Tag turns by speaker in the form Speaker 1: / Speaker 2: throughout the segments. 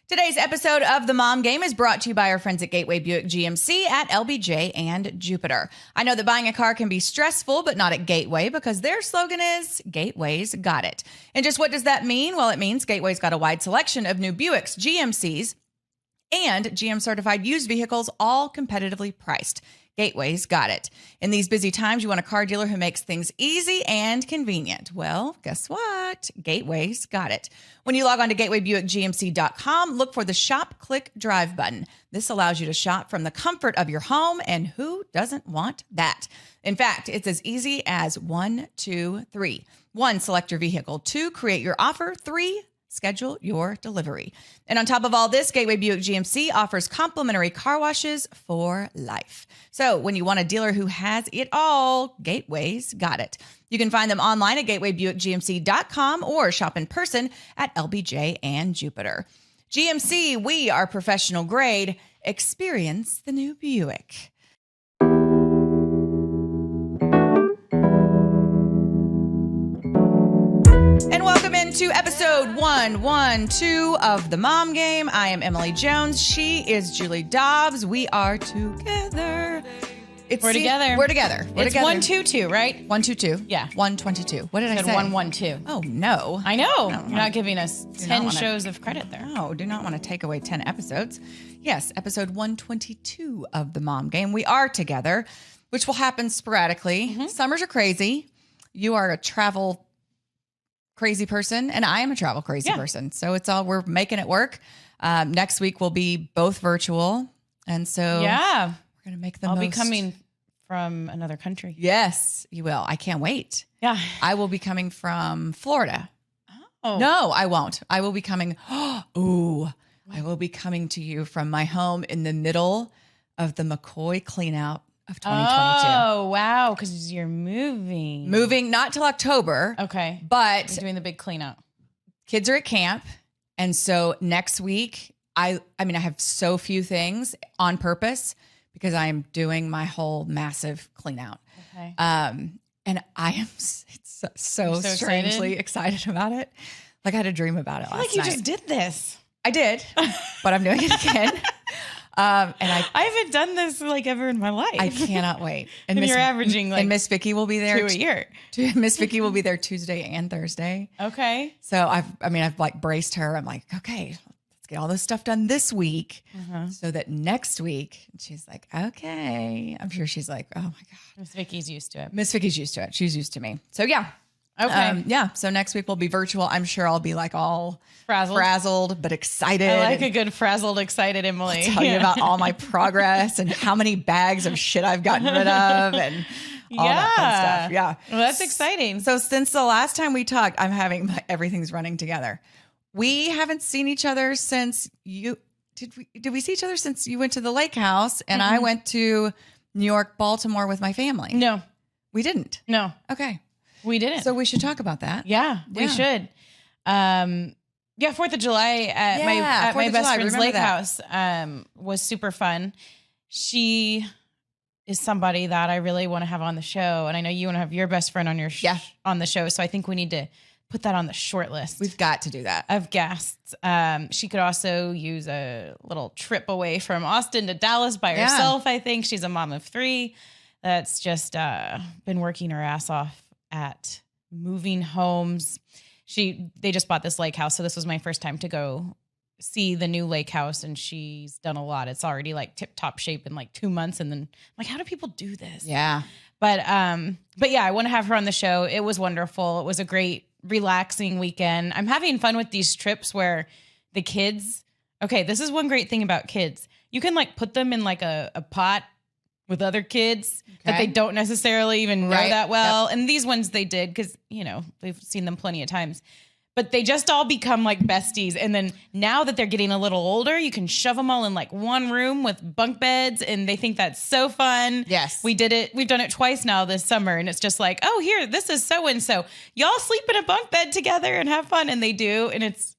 Speaker 1: Today's episode of The Mom Game is brought to you by our friends at Gateway Buick GMC at LBJ and Jupiter. I know that buying a car can be stressful, but not at Gateway because their slogan is, Gateway's got it. And just what does that mean? Well, it means Gateway's got a wide selection of new Buicks, GMCs, and GM-certified used vehicles, all competitively priced. Gateway's got it. In these busy times, you want a car dealer who makes things easy and convenient. Well, guess what? Gateway's got it. When you log on to gatewaybuickgmc.com, look for the Shop, Click, Drive button. This allows you to shop from the comfort of your home, and who doesn't want that? In fact, it's as easy as 1, 2, 3. 1, select your vehicle. 2, create your offer. 3, schedule your delivery. And on top of all this, Gateway Buick GMC offers complimentary car washes for life. So when you want a dealer who has it all, Gateway's got it. You can find them online at gatewaybuickgmc.com or shop in person at LBJ and Jupiter. GMC, we are professional grade. Experience the new Buick. And welcome into episode 112 of The Mom Game. I am Emily Jones. She is Julie Dobbs. We are together.
Speaker 2: We're together.
Speaker 1: We're together.
Speaker 2: It's 122, right?
Speaker 1: 122.
Speaker 2: Yeah.
Speaker 1: 122. What did I say?
Speaker 2: 112.
Speaker 1: Oh, no.
Speaker 2: I know. You're not giving us 10 shows of credit there.
Speaker 1: No, do not want to take away 10 episodes. Yes, episode 122 of The Mom Game. We are together, which will happen sporadically. Mm-hmm. Summers are crazy. You are a travel crazy person, and I am a travel crazy person. So it's all, we're making it work. Next week we'll be both virtual. And so we're going to make the most.
Speaker 2: I'll be coming from another country.
Speaker 1: Yes, you will. I can't wait.
Speaker 2: Yeah.
Speaker 1: I will be coming from Florida.
Speaker 2: Oh.
Speaker 1: No, I won't. I will be coming. I will be coming to you from my home in the middle of the McCoy cleanout of 2022.
Speaker 2: Oh, wow. Because you're moving.
Speaker 1: Moving not till October.
Speaker 2: Okay.
Speaker 1: But
Speaker 2: you're doing the big cleanout.
Speaker 1: Kids are at camp. And so next week, I have so few things on purpose because I am doing my whole massive cleanout.
Speaker 2: Okay.
Speaker 1: And I am so strangely excited about it. Like I had a dream about it last night.
Speaker 2: You just did this.
Speaker 1: I did, but I'm doing it again. And I
Speaker 2: haven't done this like ever in my life.
Speaker 1: I cannot wait.
Speaker 2: And you're averaging like
Speaker 1: and Miss Vicky will be there
Speaker 2: 2 a year.
Speaker 1: Miss Vicky will be there Tuesday and Thursday.
Speaker 2: Okay.
Speaker 1: So I've like braced her. I'm like, okay, let's get all this stuff done this week so that next week she's like, okay. I'm sure she's like, oh my God.
Speaker 2: Miss Vicky's used to it.
Speaker 1: Miss Vicky's used to it. She's used to me. So yeah.
Speaker 2: Okay.
Speaker 1: So next week we'll be virtual. I'm sure I'll be like all frazzled but excited.
Speaker 2: I like a good frazzled, excited Emily.
Speaker 1: I'll tell you about all my progress and how many bags of shit I've gotten rid of and all that fun stuff. Yeah.
Speaker 2: Well, that's exciting.
Speaker 1: So since the last time we talked, I'm having everything's running together. We haven't seen each other since did we see each other since you went to the lake house and I went to New York, Baltimore with my family?
Speaker 2: No.
Speaker 1: We didn't.
Speaker 2: No.
Speaker 1: Okay.
Speaker 2: We didn't.
Speaker 1: So we should talk about that.
Speaker 2: Yeah, we should. 4th of July at my best friend's lake house was super fun. She is somebody that I really want to have on the show. And I know you want to have your best friend on your on the show. So I think we need to put that on the short list.
Speaker 1: We've got to do that.
Speaker 2: Of guests. She could also use a little trip away from Austin to Dallas by herself, I think. She's a mom of 3 that's just been working her ass off at moving homes. They just bought this lake house. So this was my first time to go see the new lake house. And she's done a lot. It's already like tip top shape in like 2 months. And then I'm like, how do people do this?
Speaker 1: Yeah.
Speaker 2: But yeah, I want to have her on the show. It was wonderful. It was a great relaxing weekend. I'm having fun with these trips where the kids, this is one great thing about kids. You can like put them in like a pot with other kids that they don't necessarily even know that well. Yep. And these ones they did because, they've seen them plenty of times. But they just all become like besties. And then now that they're getting a little older, you can shove them all in like one room with bunk beds. And they think that's so fun.
Speaker 1: Yes.
Speaker 2: We did it. We've done it twice now this summer. And it's just like, oh, here, this is so-and-so. Y'all sleep in a bunk bed together and have fun. And they do. And it's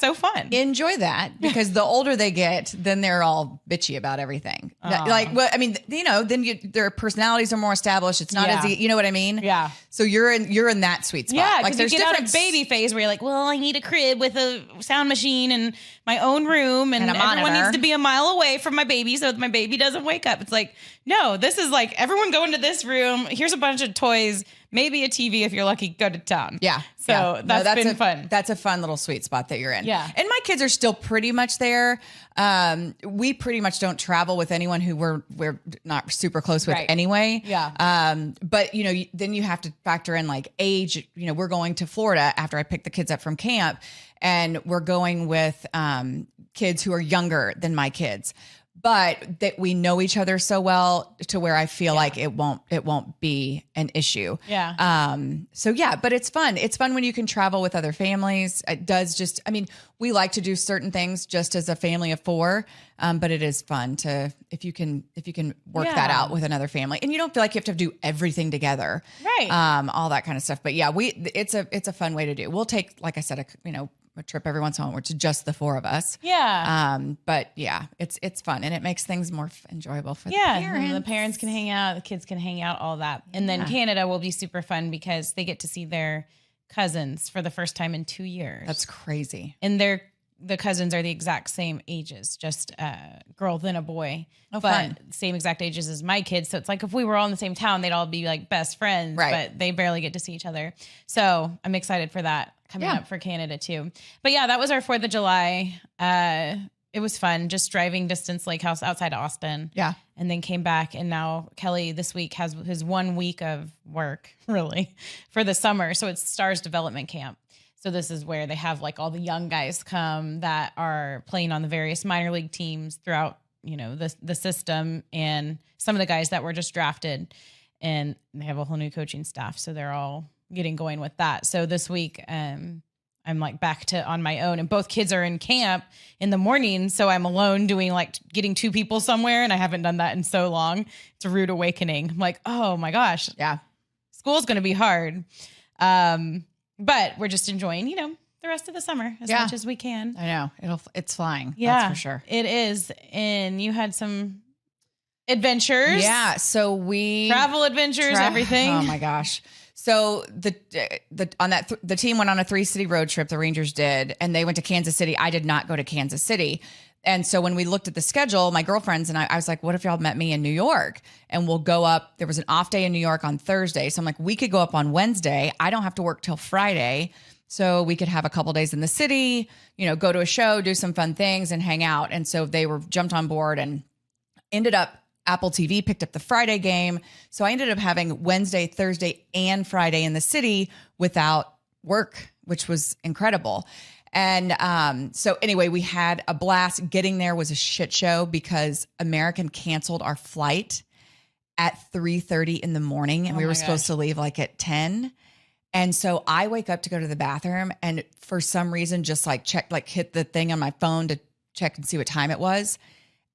Speaker 2: so fun.
Speaker 1: Enjoy that because the older they get, then they're all bitchy about everything. Then their personalities are more established. It's not as, you know what I mean?
Speaker 2: Yeah.
Speaker 1: So you're in that sweet spot.
Speaker 2: Yeah. Like you get out of baby phase where you're like, well, I need a crib with a sound machine and my own room, and
Speaker 1: a
Speaker 2: everyone
Speaker 1: monitor.
Speaker 2: needs to be a mile away from my baby so that my baby doesn't wake up. It's like, no, this is like everyone go into this room. Here's a bunch of toys, maybe a TV if you're lucky. Go to town.
Speaker 1: Yeah.
Speaker 2: So that's been fun.
Speaker 1: That's a fun little sweet spot that you're in.
Speaker 2: Yeah.
Speaker 1: And my kids are still pretty much there. We pretty much don't travel with anyone who we're not super close with
Speaker 2: Right.
Speaker 1: anyway.
Speaker 2: Yeah.
Speaker 1: But you know, then you have to factor in like age. You know, we're going to Florida after I picked the kids up from camp, and we're going with kids who are younger than my kids. But that we know each other so well to where I feel like it won't be an issue.
Speaker 2: Yeah.
Speaker 1: So yeah, but it's fun. It's fun when you can travel with other families. It does just, I mean, we like to do certain things just as a family of 4. But it is fun to, if you can work that out with another family, and you don't feel like you have to do everything together.
Speaker 2: Right.
Speaker 1: All that kind of stuff. But yeah, it's a fun way to do. We'll take, like I said, a trip every once in a while where it's just the 4 of us.
Speaker 2: Yeah.
Speaker 1: But yeah, it's fun, and it makes things more enjoyable for the
Speaker 2: And
Speaker 1: parents.
Speaker 2: the parents can hang out, the kids can hang out, all that. And then Canada will be super fun because they get to see their cousins for the first time in 2 years.
Speaker 1: That's crazy.
Speaker 2: And the cousins are the exact same ages, just a girl then a boy.
Speaker 1: Oh,
Speaker 2: but
Speaker 1: fun.
Speaker 2: same exact ages as my kids. So it's like if we were all in the same town, they'd all be like best friends,
Speaker 1: Right.
Speaker 2: but they barely get to see each other. So I'm excited for that coming up for Canada too. But yeah, that was our 4th of July. It was fun, just driving distance Lake House outside Austin.
Speaker 1: Yeah.
Speaker 2: And then came back, and now Kelly this week has his 1 week of work really for the summer. So it's Stars Development Camp. So this is where they have like all the young guys come that are playing on the various minor league teams throughout, you know, the system, and some of the guys that were just drafted, and they have a whole new coaching staff. So they're all getting going with that. So this week, I'm like back to on my own, and both kids are in camp in the morning. So I'm alone doing like getting 2 people somewhere, and I haven't done that in so long. It's a rude awakening. I'm like, oh my gosh.
Speaker 1: Yeah.
Speaker 2: School's going to be hard. But we're just enjoying, you know, the rest of the summer as much as we can.
Speaker 1: I know it's flying.
Speaker 2: Yeah,
Speaker 1: That's for sure.
Speaker 2: It is. And you had some adventures.
Speaker 1: Yeah. So we
Speaker 2: Travel adventures, everything.
Speaker 1: Oh my gosh. So the team went on a 3-city road trip. The Rangers did, and they went to Kansas City. I did not go to Kansas City. And so when we looked at the schedule, my girlfriends and I was like, what if y'all met me in New York and we'll go up? There was an off day in New York on Thursday. So I'm like, we could go up on Wednesday. I don't have to work till Friday. So we could have a couple days in the city, you know, go to a show, do some fun things and hang out. And so they jumped on board, and ended up Apple TV picked up the Friday game. So I ended up having Wednesday, Thursday, and Friday in the city without work, which was incredible. And so anyway, we had a blast. Getting there was a shit show because American canceled our flight at 3:30 in the morning, and we were supposed to leave like at 10. And so I wake up to go to the bathroom, and for some reason just hit the thing on my phone to check and see what time it was.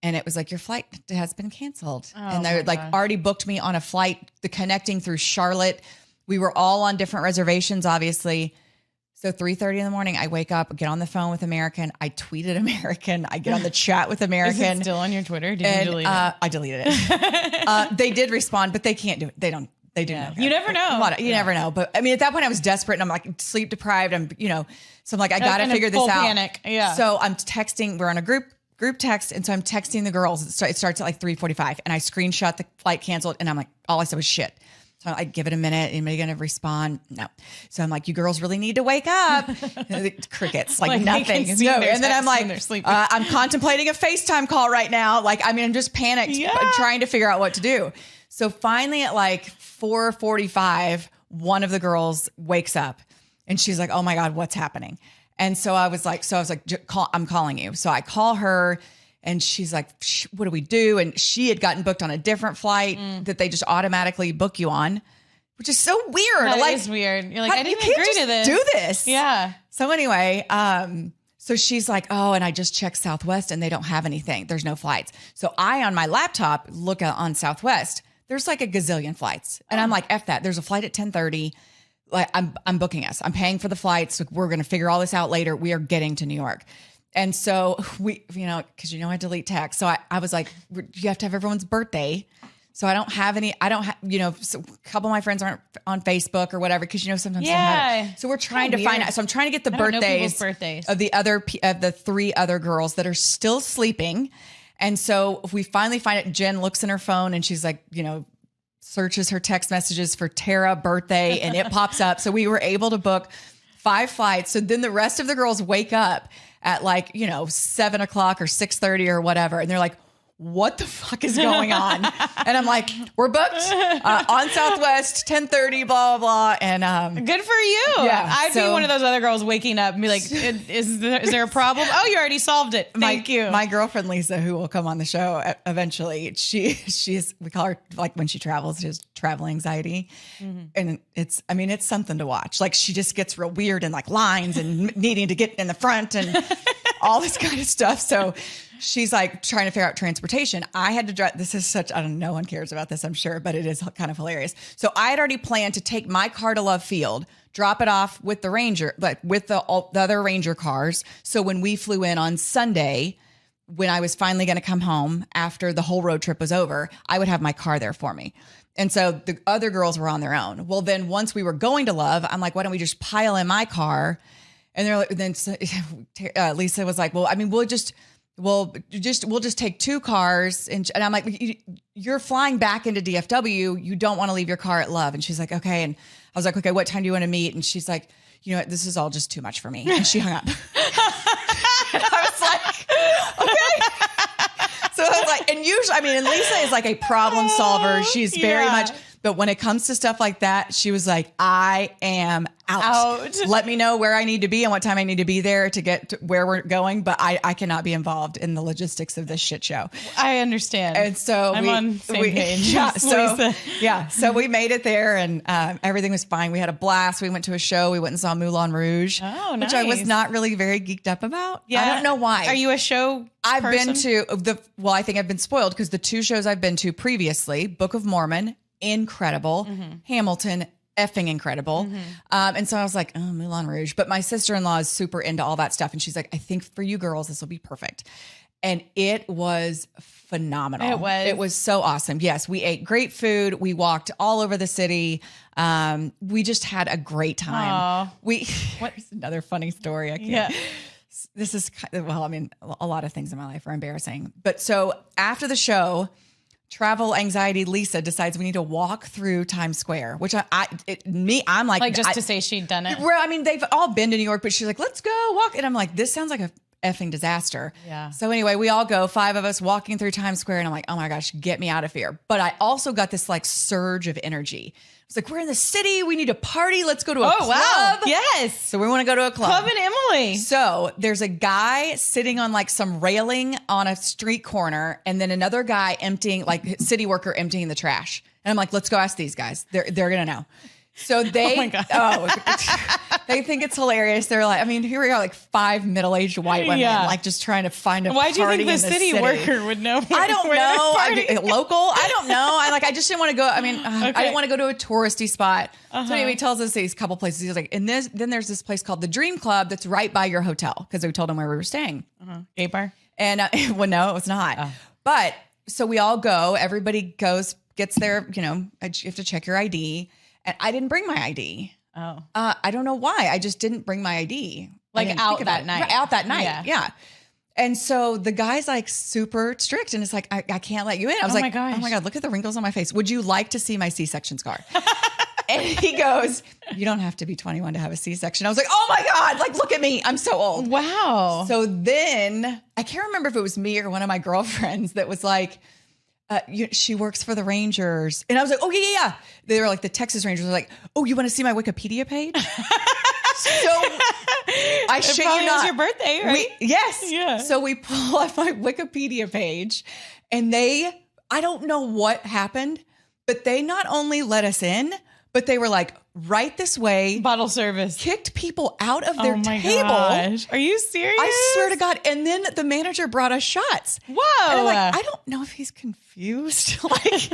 Speaker 1: And it was like, your flight has been canceled. And they like already booked me on a flight, the connecting through Charlotte. We were all on different reservations, obviously. So 3:30 in the morning, I wake up, get on the phone with American. I tweeted American. I get on the chat with American.
Speaker 2: Is it still on your Twitter? Did you delete it?
Speaker 1: I deleted it. They did respond, but they can't do it. They don't. They do know.
Speaker 2: You never know.
Speaker 1: You never know. But I mean, at that point I was desperate, and I'm like sleep deprived. So I'm like, I got to figure this out.
Speaker 2: Panic. Yeah.
Speaker 1: So I'm texting, we're on a group text. And so I'm texting the girls. It starts at like 3:45, and I screenshot the flight canceled, and I'm like, all I said was shit. So I give it a minute. Anybody going to respond? No. So I'm like, you girls really need to wake up. Crickets, like nothing. No. And then I'm like, I'm contemplating a FaceTime call right now. Like, I mean, I'm just panicked, trying to figure out what to do. So finally at like 4:45, one of the girls wakes up, and she's like, oh my God, what's happening? And so I was like, I'm calling you. So I call her, and she's like, what do we do? And she had gotten booked on a different flight that they just automatically book you on, which is so weird.
Speaker 2: That is weird. You're like, I didn't agree to this.
Speaker 1: Do this.
Speaker 2: Yeah.
Speaker 1: So anyway, so she's like, oh, and I just checked Southwest, and they don't have anything. There's no flights. So I, on my laptop, look on Southwest. There's like a gazillion flights. And I'm like, F that. There's a flight at 10:30. Like I'm booking us. I'm paying for the flights. We're going to figure all this out later. We are getting to New York. And so we, because I delete text. So I was like, you have to have everyone's birthday. So I don't have any, so a couple of my friends aren't on Facebook or whatever. Cause sometimes they have it. So we're trying to find out. So I'm trying to get the birthdays of the 3 other girls that are still sleeping. And so if we finally find it, Jen looks in her phone and she's like, searches her text messages for Tara birthday and it pops up. So we were able to book 5 flights. So then the rest of the girls wake up at 7 o'clock or 6:30 or whatever. And they're like, what the fuck is going on? And I'm like, we're booked on Southwest, 10:30, blah, blah, blah. And
Speaker 2: good for you.
Speaker 1: Yeah,
Speaker 2: I'd be one of those other girls waking up and be like, is there a problem? Oh, you already solved it. Thank you.
Speaker 1: My girlfriend, Lisa, who will come on the show eventually, she's, we call her, like when she travels, she has travel anxiety. Mm-hmm. And it's something to watch. Like she just gets real weird and like lines and needing to get in the front and all this kind of stuff. So she's like trying to figure out transportation. I had to drive. This is such, I don't know, no one cares about this, I'm sure, but it is kind of hilarious. So I had already planned to take my car to Love Field, drop it off with the Ranger, like with the other Ranger cars. So when we flew in on Sunday, when I was finally going to come home after the whole road trip was over, I would have my car there for me. And so the other girls were on their own. Well, then once we were going to Love, I'm like, why don't we just pile in my car? And they're like, then Lisa was like, well, we'll just take 2 cars. And I'm like, you're flying back into DFW. You don't want to leave your car at Love. And she's like, okay. And I was like, okay, what time do you want to meet? And she's like, this is all just too much for me. And she hung up. And I was like, okay. So I was like, and usually, and Lisa is like a problem solver. She's very much, but when it comes to stuff like that, she was like, I am out. Let me know where I need to be and what time I need to be there to get to where we're going. But I cannot be involved in the logistics of this shit show.
Speaker 2: I understand.
Speaker 1: And so
Speaker 2: I'm on the same page.
Speaker 1: So we made it there and everything was fine. We had a blast. We went to a show. We went and saw Moulin Rouge, which I was not really very geeked up about. Yeah. I don't know why.
Speaker 2: Are you a show
Speaker 1: I've
Speaker 2: person?
Speaker 1: Been to I think I've been spoiled because the 2 shows I've been to previously, Book of Mormon, incredible. Mm-hmm. Hamilton, effing incredible. Mm-hmm. And so I was like, oh, Moulin Rouge. But my sister-in-law is super into all that stuff. And she's like, I think for you girls, this will be perfect. And it was phenomenal. It was so awesome. Yes, we ate great food. We walked all over the city. We just had a great time. What's another funny story? I can't. Yeah. This is, a lot of things in my life are embarrassing. But so after the show, travel anxiety Lisa decides we need to walk through Times Square, which I'm like
Speaker 2: just to say she'd done it.
Speaker 1: They've all been to New York, but she's like, let's go walk. And I'm like, this sounds like a effing disaster.
Speaker 2: Yeah.
Speaker 1: So anyway, we all go, 5 of us walking through Times Square. And I'm like, oh my gosh, get me out of here. But I also got this like surge of energy. It's like, we're in the city. We need to party. Let's go to a club. Wow.
Speaker 2: Yes.
Speaker 1: So we want to go to a club.
Speaker 2: Club in Emily.
Speaker 1: So there's a guy sitting on like some railing on a street corner and then another guy city worker emptying the trash. And I'm like, let's go ask these guys. They're going to know. So they, they think it's hilarious. They're like, here we are, like 5 middle-aged white women, like just trying to find a
Speaker 2: Why do you
Speaker 1: party
Speaker 2: think the city worker would know?
Speaker 1: I don't know. Local? I don't know. I just didn't want to go. I didn't want to go to a touristy spot. So anyway, he tells us these couple places. He's like, and then there's this place called the Dream Club that's right by your hotel because we told him where we were staying.
Speaker 2: Gay bar?
Speaker 1: And no, it was not. But so we all go. Everybody gets there. You have to check your ID. And I didn't bring my ID.
Speaker 2: Oh.
Speaker 1: I don't know why. I just didn't bring my ID.
Speaker 2: Out that night.
Speaker 1: Right, out that night. Yeah. And so the guy's like super strict. And it's like, I can't let you in. I was like, oh my God, look at the wrinkles on my face. Would you like to see my C-section scar? And he goes, you don't have to be 21 to have a C-section. I was like, oh my God, like, look at me. I'm so old.
Speaker 2: Wow.
Speaker 1: So then I can't remember if it was me or one of my girlfriends that was like, she works for the Rangers. And I was like, oh, yeah. They were like, the Texas Rangers were like, oh, you want to see my Wikipedia page? So I shit you not.
Speaker 2: It was your birthday, right?
Speaker 1: Yes. Yeah. So we pull up my Wikipedia page and I don't know what happened, but they not only let us in, but they were like, right this way.
Speaker 2: Bottle service.
Speaker 1: Kicked people out of their table.
Speaker 2: Gosh. Are you serious?
Speaker 1: I swear to God. And then the manager brought us shots.
Speaker 2: Whoa.
Speaker 1: And I'm like, I don't know if he's confused. Like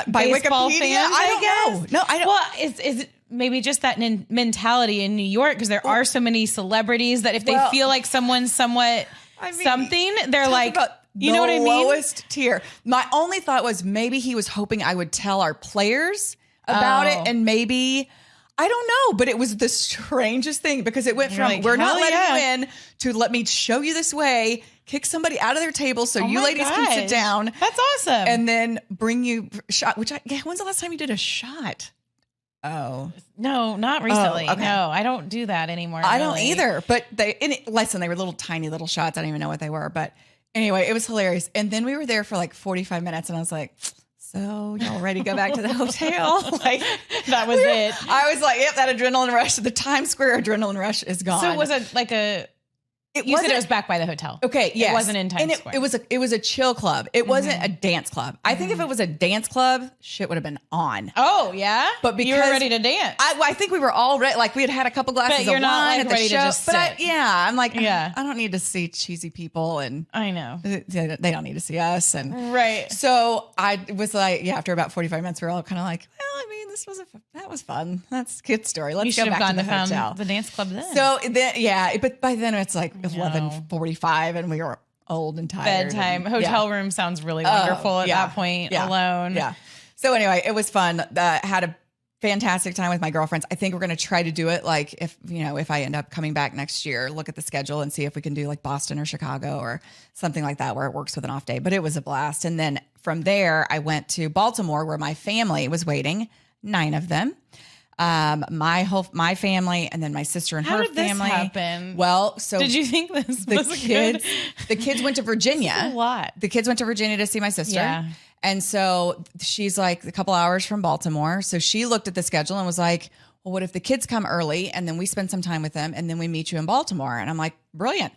Speaker 1: by
Speaker 2: baseball
Speaker 1: Wikipedia.
Speaker 2: fans,
Speaker 1: I don't know. No, I don't.
Speaker 2: Well, is it maybe just that mentality in New York? Because there are so many celebrities that if they feel like someone's somewhat something, they're like, You know what I mean?
Speaker 1: Lowest tier. My only thought was maybe he was hoping I would tell our players about it, and maybe, I don't know, but it was the strangest thing because it went from we're not letting you in to let me show you this way, kick somebody out of their table so you ladies can sit down.
Speaker 2: That's awesome.
Speaker 1: And then bring you a shot, when's the last time you did a shot? Oh.
Speaker 2: No, not recently.
Speaker 1: Oh, okay.
Speaker 2: No, I don't do that anymore.
Speaker 1: I don't either, but they were little tiny little shots. I don't even know what they were, but anyway, it was hilarious. And then we were there for like 45 minutes and I was like, so y'all ready to go back to the hotel? Like
Speaker 2: that was it.
Speaker 1: I was like, yep, that adrenaline rush, the Times Square adrenaline rush is gone.
Speaker 2: So was it like you said it was back by the hotel.
Speaker 1: Okay, yes.
Speaker 2: It wasn't in Times Square.
Speaker 1: It was a chill club. It wasn't a dance club. I think if it was a dance club, shit would have been on.
Speaker 2: Oh, yeah?
Speaker 1: But because
Speaker 2: you were ready to dance.
Speaker 1: I think we were all ready. Like we had a couple glasses of wine
Speaker 2: like
Speaker 1: at the
Speaker 2: ready
Speaker 1: show.
Speaker 2: To just
Speaker 1: but
Speaker 2: sit.
Speaker 1: I'm like, I don't need to see cheesy people, and
Speaker 2: I know
Speaker 1: they don't need to see us. And
Speaker 2: right.
Speaker 1: So I was like, after about 45 minutes, we were all kind of like, well, I mean, that was fun. That's a good story. Let's go back to the hotel.
Speaker 2: The dance club then.
Speaker 1: So then, but by then it's like 11:45 and we were old and tired.
Speaker 2: Bedtime. Hotel room sounds really wonderful at that point alone.
Speaker 1: Yeah. So anyway, it was fun. Had a fantastic time with my girlfriends. I think we're going to try to do it. Like if I end up coming back next year, look at the schedule and see if we can do like Boston or Chicago or something like that where it works with an off day, but it was a blast. And then from there I went to Baltimore where my family was waiting, 9 of them. My family and then my sister and
Speaker 2: How
Speaker 1: her
Speaker 2: did this
Speaker 1: family.
Speaker 2: happen?
Speaker 1: Well, so
Speaker 2: did you think this was
Speaker 1: the kids went to Virginia.
Speaker 2: That's a lot.
Speaker 1: The kids went to Virginia to see my sister.
Speaker 2: Yeah.
Speaker 1: And so she's like a couple hours from Baltimore. So she looked at the schedule and was like, well, what if the kids come early and then we spend some time with them and then we meet you in Baltimore? And I'm like, brilliant.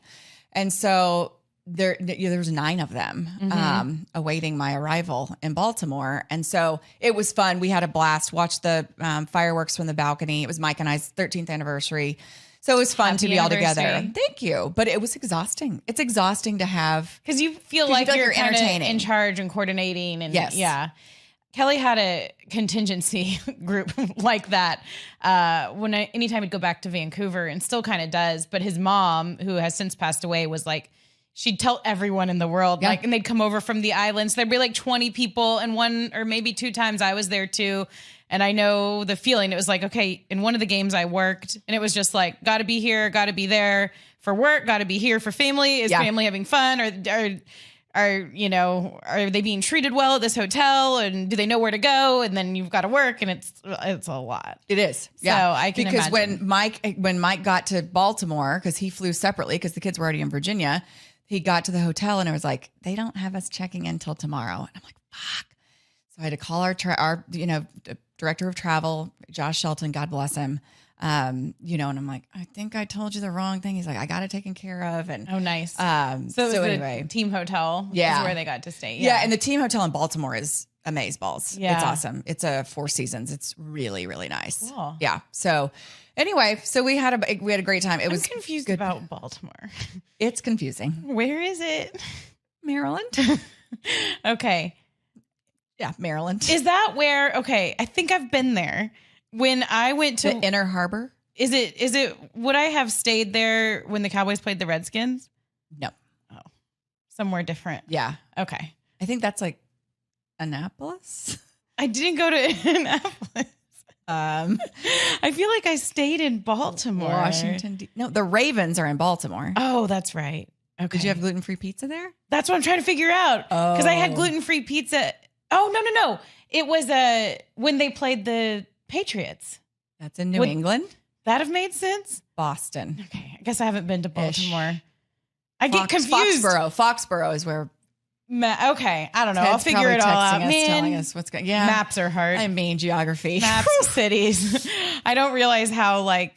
Speaker 1: And so there's 9 of them awaiting my arrival in Baltimore. And so it was fun. We had a blast, watched the fireworks from the balcony. It was Mike and I's 13th anniversary. So it was fun to be all together. Thank you. But it was exhausting. It's exhausting to have.
Speaker 2: Because you feel like you're
Speaker 1: entertaining,
Speaker 2: in charge and coordinating. And
Speaker 1: yes.
Speaker 2: Yeah. Kelly had a contingency group like that anytime he'd go back to Vancouver, and still kind of does. But his mom, who has since passed away, was like, she'd tell everyone in the world, like, and they'd come over from the islands. There'd be like 20 people, and 1 or maybe 2 times I was there too. And I know the feeling. It was like, okay, in one of the games I worked, and it was just like, got to be here, got to be there for work, got to be here for family. Is family having fun? Are they being treated well at this hotel? And do they know where to go? And then you've got to work, and it's a lot.
Speaker 1: It is.
Speaker 2: Yeah. So I can
Speaker 1: imagine. When Mike got to Baltimore, because he flew separately because the kids were already in Virginia, he got to the hotel and it was like, they don't have us checking in till tomorrow. And I'm like, fuck. So I had to call our director of travel, Josh Shelton, God bless him. And I'm like, I think I told you the wrong thing. He's like, I got it taken care of. And
Speaker 2: oh, nice.
Speaker 1: So it was
Speaker 2: anyway, team hotel.
Speaker 1: Yeah.
Speaker 2: Is where they got to stay.
Speaker 1: Yeah. And the team hotel in Baltimore is amazeballs.
Speaker 2: Yeah.
Speaker 1: It's awesome. It's a 4 seasons. It's really, really nice.
Speaker 2: Cool.
Speaker 1: Yeah. So anyway, so we had a great time. It was
Speaker 2: confused about Baltimore.
Speaker 1: It's confusing.
Speaker 2: Where is it?
Speaker 1: Maryland.
Speaker 2: Okay.
Speaker 1: Yeah. Maryland.
Speaker 2: Is that where, okay, I think I've been there. When I went to
Speaker 1: the Inner Harbor.
Speaker 2: Is it, would I have stayed there when the Cowboys played the Redskins?
Speaker 1: No.
Speaker 2: Oh, somewhere different.
Speaker 1: Yeah.
Speaker 2: Okay.
Speaker 1: I think that's like Annapolis.
Speaker 2: I didn't go to Annapolis. I feel like I stayed in Baltimore.
Speaker 1: Washington. No, the Ravens are in Baltimore.
Speaker 2: Oh, that's right. Okay.
Speaker 1: Did you have gluten-free pizza there?
Speaker 2: That's what I'm trying to figure out. Because I had gluten-free pizza. Oh, no. It was when they played the Patriots.
Speaker 1: That's in New England.
Speaker 2: That have made sense?
Speaker 1: Boston.
Speaker 2: Okay. I guess I haven't been to Baltimore. I get confused.
Speaker 1: Foxborough is where.
Speaker 2: Okay. I don't know.
Speaker 1: Ted's
Speaker 2: I'll figure it all out.
Speaker 1: Telling us what's going on. Yeah.
Speaker 2: Maps are hard.
Speaker 1: I mean, geography.
Speaker 2: Maps, cities. I don't realize how I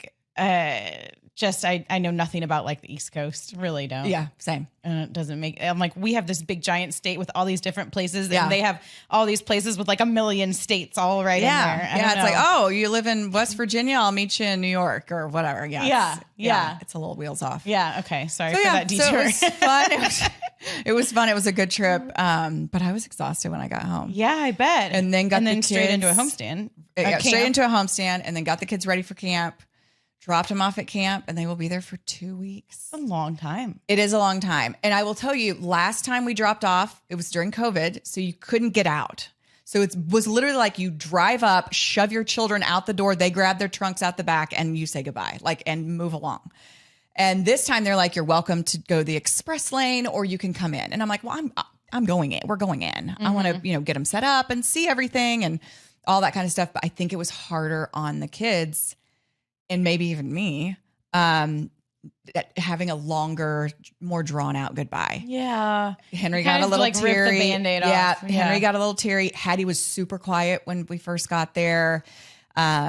Speaker 2: know nothing about like the East Coast. Really don't.
Speaker 1: Yeah, same.
Speaker 2: It doesn't make. I'm like, we have this big giant state with all these different places, and they have all these places with like a million states all right in there.
Speaker 1: It's like, oh, you live in West Virginia, I'll meet you in New York or whatever. Yeah, it's a little wheels off.
Speaker 2: Yeah. Okay. Sorry for that detour.
Speaker 1: So it was fun. It was fun. It was a good trip. But I was exhausted when I got home.
Speaker 2: Yeah, I bet.
Speaker 1: And then
Speaker 2: straight into a homestand.
Speaker 1: Straight into a homestand, and then got the kids ready for camp. dropped them off at camp, and they will be there for 2 weeks.
Speaker 2: A long time.
Speaker 1: It is a long time. And I will tell you, last time we dropped off, it was during COVID, so you couldn't get out. So it was literally like you drive up, shove your children out the door, they grab their trunks out the back, and you say goodbye, and move along. And this time they're like, you're welcome to go the express lane, or you can come in. And I'm like, well, I'm going in. We're going in. Mm-hmm. I want to, get them set up and see everything and all that kind of stuff. But I think it was harder on the kids, and maybe even me, having a longer, more drawn out goodbye.
Speaker 2: Yeah.
Speaker 1: Henry got a little teary.
Speaker 2: Rip the Band-Aid off.
Speaker 1: Yeah. Henry got a little teary. Hattie was super quiet when we first got there.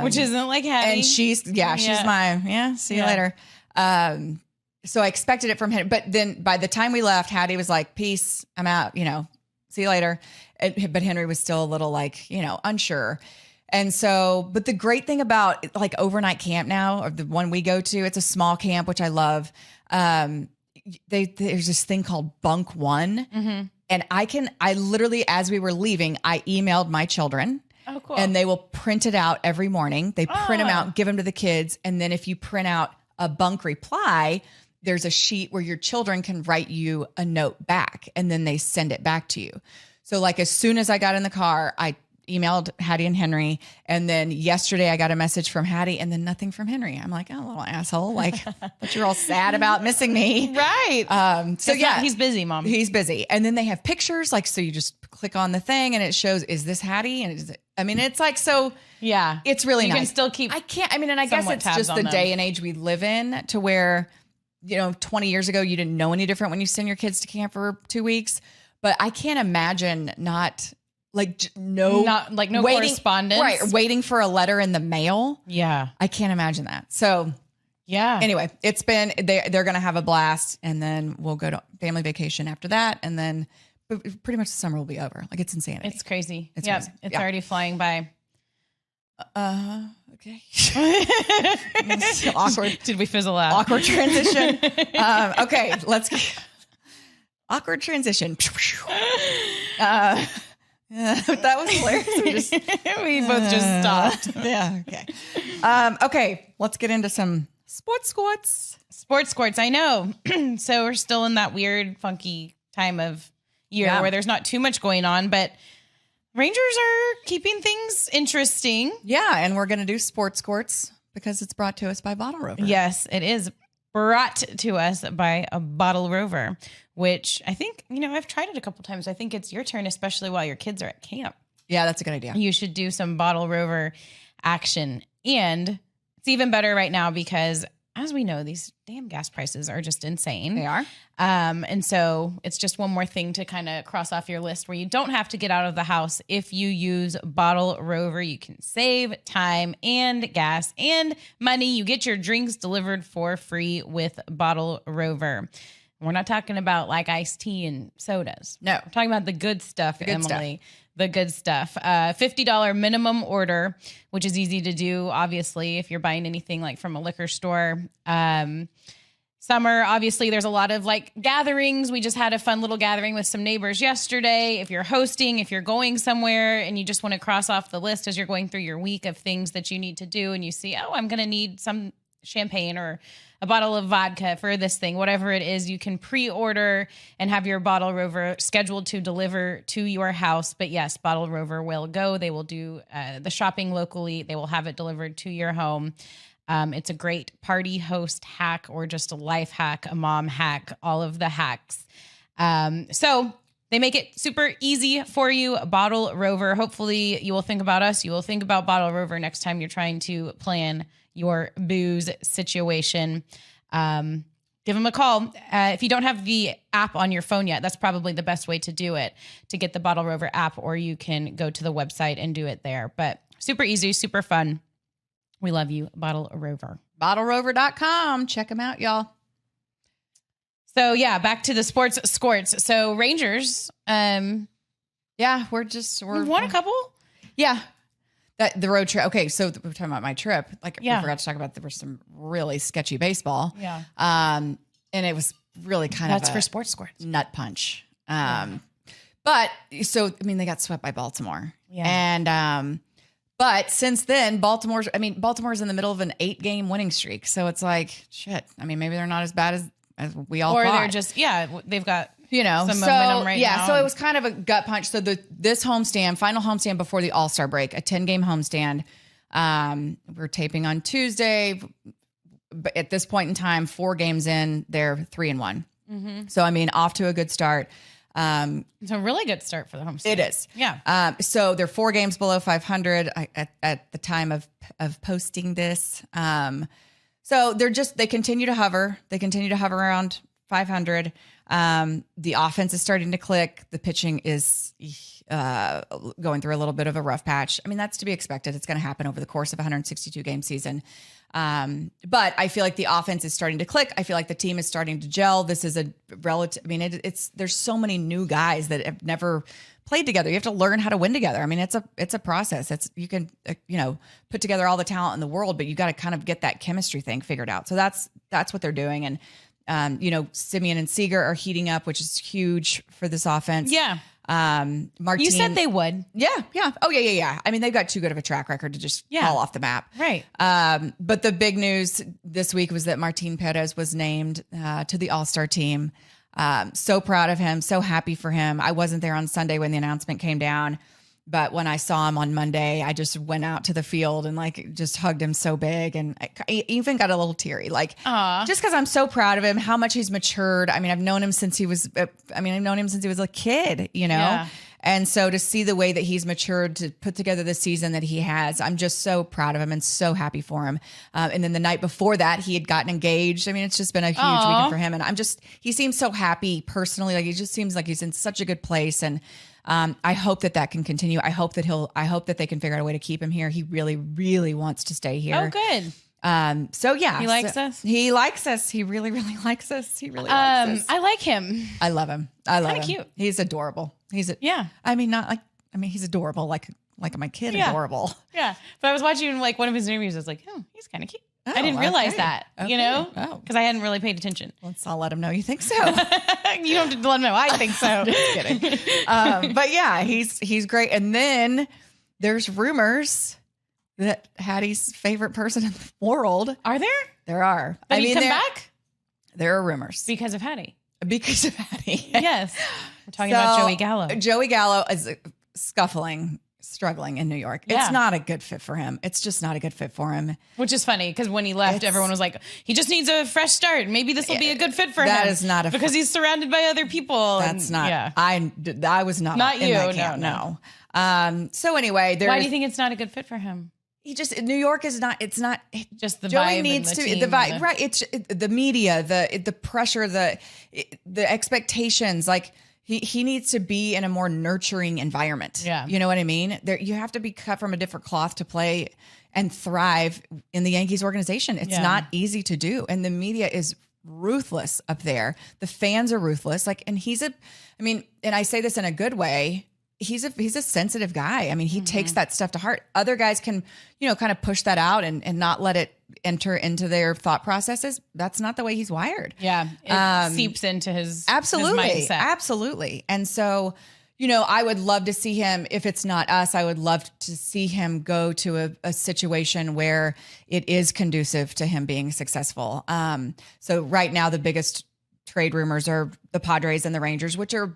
Speaker 2: Which isn't like Hattie.
Speaker 1: And she's my, see you later. So I expected it from him. But then by the time we left, Hattie was like, peace, I'm out, see you later. But Henry was still a little unsure. And so, but the great thing about overnight camp now, or the one we go to, it's a small camp, which I love. There's this thing called Bunk One. Mm-hmm. And I literally, as we were leaving, I emailed my children.
Speaker 2: Oh, cool.
Speaker 1: And they will print it out every morning. They print them out, give them to the kids. And then if you print out a bunk reply, there's a sheet where your children can write you a note back, and then they send it back to you. So as soon as I got in the car, I emailed Hattie and Henry. And then yesterday I got a message from Hattie and then nothing from Henry. I'm like, oh, little asshole. But you're all sad about missing me.
Speaker 2: Right.
Speaker 1: So
Speaker 2: he's busy, Mom.
Speaker 1: He's busy. And then they have pictures. So you just click on the thing and it shows, is this Hattie? And it's so
Speaker 2: yeah,
Speaker 1: it's really
Speaker 2: nice.
Speaker 1: You
Speaker 2: can still keep,
Speaker 1: I guess it's just the day and age we live in, to where, 20 years ago, you didn't know any different when you send your kids to camp for 2 weeks. But I can't imagine not no
Speaker 2: waiting, correspondence.
Speaker 1: Right. Waiting for a letter in the mail.
Speaker 2: Yeah.
Speaker 1: I can't imagine that. So yeah. Anyway, it's been, they're going to have a blast, and then we'll go to family vacation after that. And then pretty much the summer will be over. It's insanity.
Speaker 2: It's crazy.
Speaker 1: It's
Speaker 2: crazy.
Speaker 1: Crazy.
Speaker 2: It's already flying by.
Speaker 1: Okay.
Speaker 2: Awkward. Did we fizzle out?
Speaker 1: Awkward transition. Okay. Awkward transition. That was hilarious.
Speaker 2: We both just stopped.
Speaker 1: Yeah. Okay. Okay. Let's get into some sports squats.
Speaker 2: Sports squats. I know. So we're still in that weird, funky time of year where there's not too much going on, but Rangers are keeping things interesting.
Speaker 1: Yeah. And we're going to do sports squats because it's brought to us by Bottle Rover.
Speaker 2: Yes, it is brought to us by a Bottle Rover, which I think, I've tried it a couple times. I think it's your turn, especially while your kids are at camp.
Speaker 1: Yeah, that's a good idea.
Speaker 2: You should do some Bottle Rover action. And it's even better right now because, as we know, these damn gas prices are just insane.
Speaker 1: They are.
Speaker 2: And so it's just one more thing to kind of cross off your list where you don't have to get out of the house. If you use Bottle Rover, you can save time and gas and money. You get your drinks delivered for free with Bottle Rover. We're not talking about iced tea and sodas.
Speaker 1: No.
Speaker 2: We're talking about the good stuff,
Speaker 1: Emily.
Speaker 2: The good stuff. $50 minimum order, which is easy to do, obviously, if you're buying anything from a liquor store. Summer, obviously, there's a lot of gatherings. We just had a fun little gathering with some neighbors yesterday. If you're hosting, if you're going somewhere and you just want to cross off the list as you're going through your week of things that you need to do, and you see, I'm going to need some champagne or a bottle of vodka for this thing, whatever it is, you can pre-order and have your Bottle Rover scheduled to deliver to your house. But yes, Bottle Rover will go. They will do the shopping locally. They will have it delivered to your home. It's a great party host hack, or just a life hack, a mom hack, all of the hacks. So they make it super easy for you. Bottle Rover. Hopefully you will think about us. You will think about Bottle Rover next time you're trying to plan your booze situation. Give them a call. If you don't have the app on your phone yet, that's probably the best way to do it, to get the Bottle Rover app, or you can go to the website and do it there. But super easy, super fun. We love you, Bottle Rover.
Speaker 1: BottleRover.com. Check them out, y'all.
Speaker 2: So yeah, back to the sports squirts. So Rangers,
Speaker 1: yeah, we've
Speaker 2: won a couple.
Speaker 1: Yeah. The road trip. Okay, so we're talking about my trip. We forgot to talk about, there was some really sketchy baseball.
Speaker 2: Yeah.
Speaker 1: And it was really
Speaker 2: That's for sports squirts.
Speaker 1: Nut punch. But so they got swept by Baltimore.
Speaker 2: Yeah.
Speaker 1: And But since then, Baltimore's in the middle of an 8-game winning streak. So it's like, shit. I mean, maybe they're not as bad as we all thought.
Speaker 2: Or they're just, they've got, some momentum right now.
Speaker 1: Yeah, so it was kind of a gut punch. So this homestand, final homestand before the All-Star break, a 10-game homestand. We're taping on Tuesday. But at this point in time, 4 games in, they're 3-1. Mm-hmm. So, I mean, off to a good start.
Speaker 2: It's a really good start for the homestand.
Speaker 1: It is.
Speaker 2: Yeah.
Speaker 1: So they're 4 games below 500 at the time of posting this. So they continue to hover. They continue to hover around 500. The offense is starting to click. The pitching is going through a little bit of a rough patch. I mean, that's to be expected. It's going to happen over the course of a 162 game season. But I feel like the offense is starting to click. I feel like the team is starting to gel. This is a relative. I mean, there's so many new guys that have never played together. You have to learn how to win together. I mean, it's a process. You can put together all the talent in the world, but you got to kind of get that chemistry thing figured out. So that's what they're doing. And Simeon and Seager are heating up, which is huge for this offense.
Speaker 2: Yeah.
Speaker 1: Martin,
Speaker 2: you said they would.
Speaker 1: Yeah. Oh, yeah. I mean, they've got too good of a track record to just fall off the map.
Speaker 2: Right.
Speaker 1: But the big news this week was that Martin Perez was named to the All-Star team. So proud of him. So happy for him. I wasn't there on Sunday when the announcement came down, but when I saw him on Monday, I just went out to the field and just hugged him so big. And I even got a little teary, just because I'm so proud of him, how much he's matured. I mean, I've known him since he was a kid,
Speaker 2: Yeah.
Speaker 1: And so to see the way that he's matured to put together the season that he has, I'm just so proud of him and so happy for him. And then the night before that, he had gotten engaged. I mean, it's just been a huge weekend for him. And he seems so happy personally. He just seems like he's in such a good place. And I hope that can continue. I hope that they can figure out a way to keep him here. He really, really wants to stay here.
Speaker 2: Oh, good.
Speaker 1: So yeah,
Speaker 2: he likes us.
Speaker 1: He likes us. He really, really likes us. He really likes us.
Speaker 2: I like him.
Speaker 1: I love him. I love him.
Speaker 2: Cute.
Speaker 1: He's adorable. He's adorable. Like my kid, adorable.
Speaker 2: Yeah. But I was watching one of his interviews. I was like, oh, he's kind of cute.
Speaker 1: Oh,
Speaker 2: I didn't realize that,
Speaker 1: Oh.
Speaker 2: because I hadn't really paid attention.
Speaker 1: I'll let him know you think so.
Speaker 2: You don't have to let him know I think so.
Speaker 1: Just kidding. But yeah, he's great. And then there's rumors that Hattie's favorite person in the world.
Speaker 2: Are there?
Speaker 1: There are.
Speaker 2: Did he come back?
Speaker 1: There are rumors.
Speaker 2: Because of Hattie.
Speaker 1: Because of Hattie.
Speaker 2: Yes. We're talking about Joey Gallo.
Speaker 1: Joey Gallo is struggling in New York.
Speaker 2: Yeah.
Speaker 1: It's not a good fit for him. It's just not a good fit for him.
Speaker 2: Which is funny because when he left, everyone was like, he just needs a fresh start. Maybe this will be a good fit for him.
Speaker 1: That is not
Speaker 2: because he's surrounded by other people.
Speaker 1: That's not. Yeah. I was not.
Speaker 2: Not
Speaker 1: in
Speaker 2: you.
Speaker 1: That camp, no. So anyway,
Speaker 2: why do you think it's not a good fit for him?
Speaker 1: New York is not. It's not
Speaker 2: just the
Speaker 1: Joey
Speaker 2: vibe.
Speaker 1: Needs
Speaker 2: and
Speaker 1: to
Speaker 2: team
Speaker 1: the vibe, right? It's the media, the pressure, the expectations. He needs to be in a more nurturing environment.
Speaker 2: Yeah.
Speaker 1: You know what I mean? You have to be cut from a different cloth to play and thrive in the Yankees organization. It's not easy to do. And the media is ruthless up there. The fans are ruthless. And and I say this in a good way. He's a sensitive guy. I mean, he takes that stuff to heart. Other guys can, kind of push that out and not let it enter into their thought processes. That's not the way he's wired.
Speaker 2: Yeah. It seeps into his
Speaker 1: absolutely,
Speaker 2: his mindset.
Speaker 1: Absolutely. And so, I would love to see him, if it's not us, I would love to see him go to a situation where it is conducive to him being successful. So right now, the biggest trade rumors are the Padres and the Rangers, which are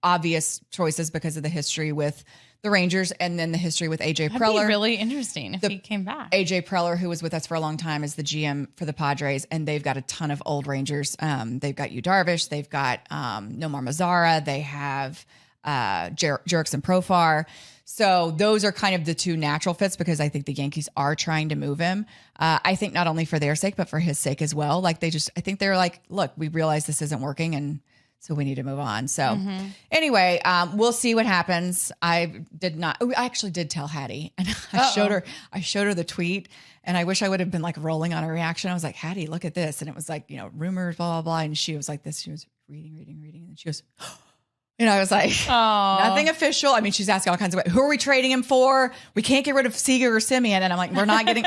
Speaker 1: obvious choices because of the history with the Rangers and then the history with AJ Preller.
Speaker 2: That'd be really interesting if he came back.
Speaker 1: AJ Preller, who was with us for a long time, is the GM for the Padres, and they've got a ton of old Rangers. They've got Yu Darvish, they've got Nomar Mazara, they have Jurickson Profar. So those are kind of the two natural fits because I think the Yankees are trying to move him. I think not only for their sake, but for his sake as well. I think they're like, look, we realize this isn't working and so we need to move on. So anyway, we'll see what happens. I actually did tell Hattie and I showed her the tweet and I wish I would have been rolling on her reaction. I was like, Hattie, look at this. And it was rumors, blah, blah, blah. And she was like this, she was reading. And she goes, And I was like, nothing official. I mean, she's asking all kinds of, who are we trading him for? We can't get rid of Seager or Simeon. And I'm like, we're not getting,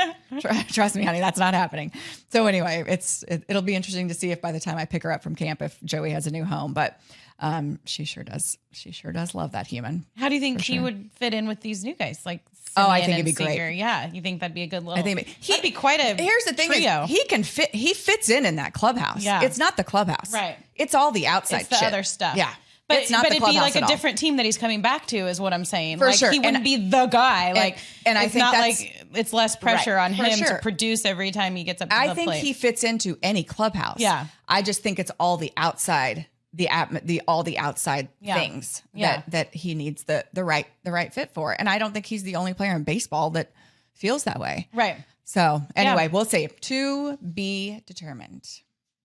Speaker 1: trust me, honey, that's not happening. So anyway, it'll be interesting to see if by the time I pick her up from camp, if Joey has a new home, but she sure does. She sure does love that human.
Speaker 2: How do you think he would fit in with these new guys? Like,
Speaker 1: Simeon I think
Speaker 2: and
Speaker 1: it'd be
Speaker 2: Seager?
Speaker 1: great.
Speaker 2: Yeah. You think that'd be a good little,
Speaker 1: that'd
Speaker 2: be quite a
Speaker 1: Here's the thing
Speaker 2: trio.
Speaker 1: is he fits in that clubhouse.
Speaker 2: Yeah.
Speaker 1: It's not the clubhouse.
Speaker 2: Right.
Speaker 1: It's all the outside
Speaker 2: It's the
Speaker 1: shit.
Speaker 2: other stuff.
Speaker 1: Yeah.
Speaker 2: But
Speaker 1: it's not
Speaker 2: but
Speaker 1: the
Speaker 2: it'd be like
Speaker 1: clubhouse
Speaker 2: a
Speaker 1: at all.
Speaker 2: different team that he's coming back to is what I'm saying.
Speaker 1: For
Speaker 2: like
Speaker 1: sure.
Speaker 2: he wouldn't be the guy. Like
Speaker 1: and I
Speaker 2: it's
Speaker 1: think
Speaker 2: not
Speaker 1: that's-
Speaker 2: like it's less pressure on
Speaker 1: For
Speaker 2: him
Speaker 1: sure.
Speaker 2: to produce every time he gets up to
Speaker 1: I
Speaker 2: the
Speaker 1: think
Speaker 2: plate.
Speaker 1: he fits into any clubhouse.
Speaker 2: Yeah.
Speaker 1: I just think it's all the outside, all the outside things that he needs the right fit for. And I don't think he's the only player in baseball that feels that way.
Speaker 2: Right.
Speaker 1: So anyway, we'll see. To be determined.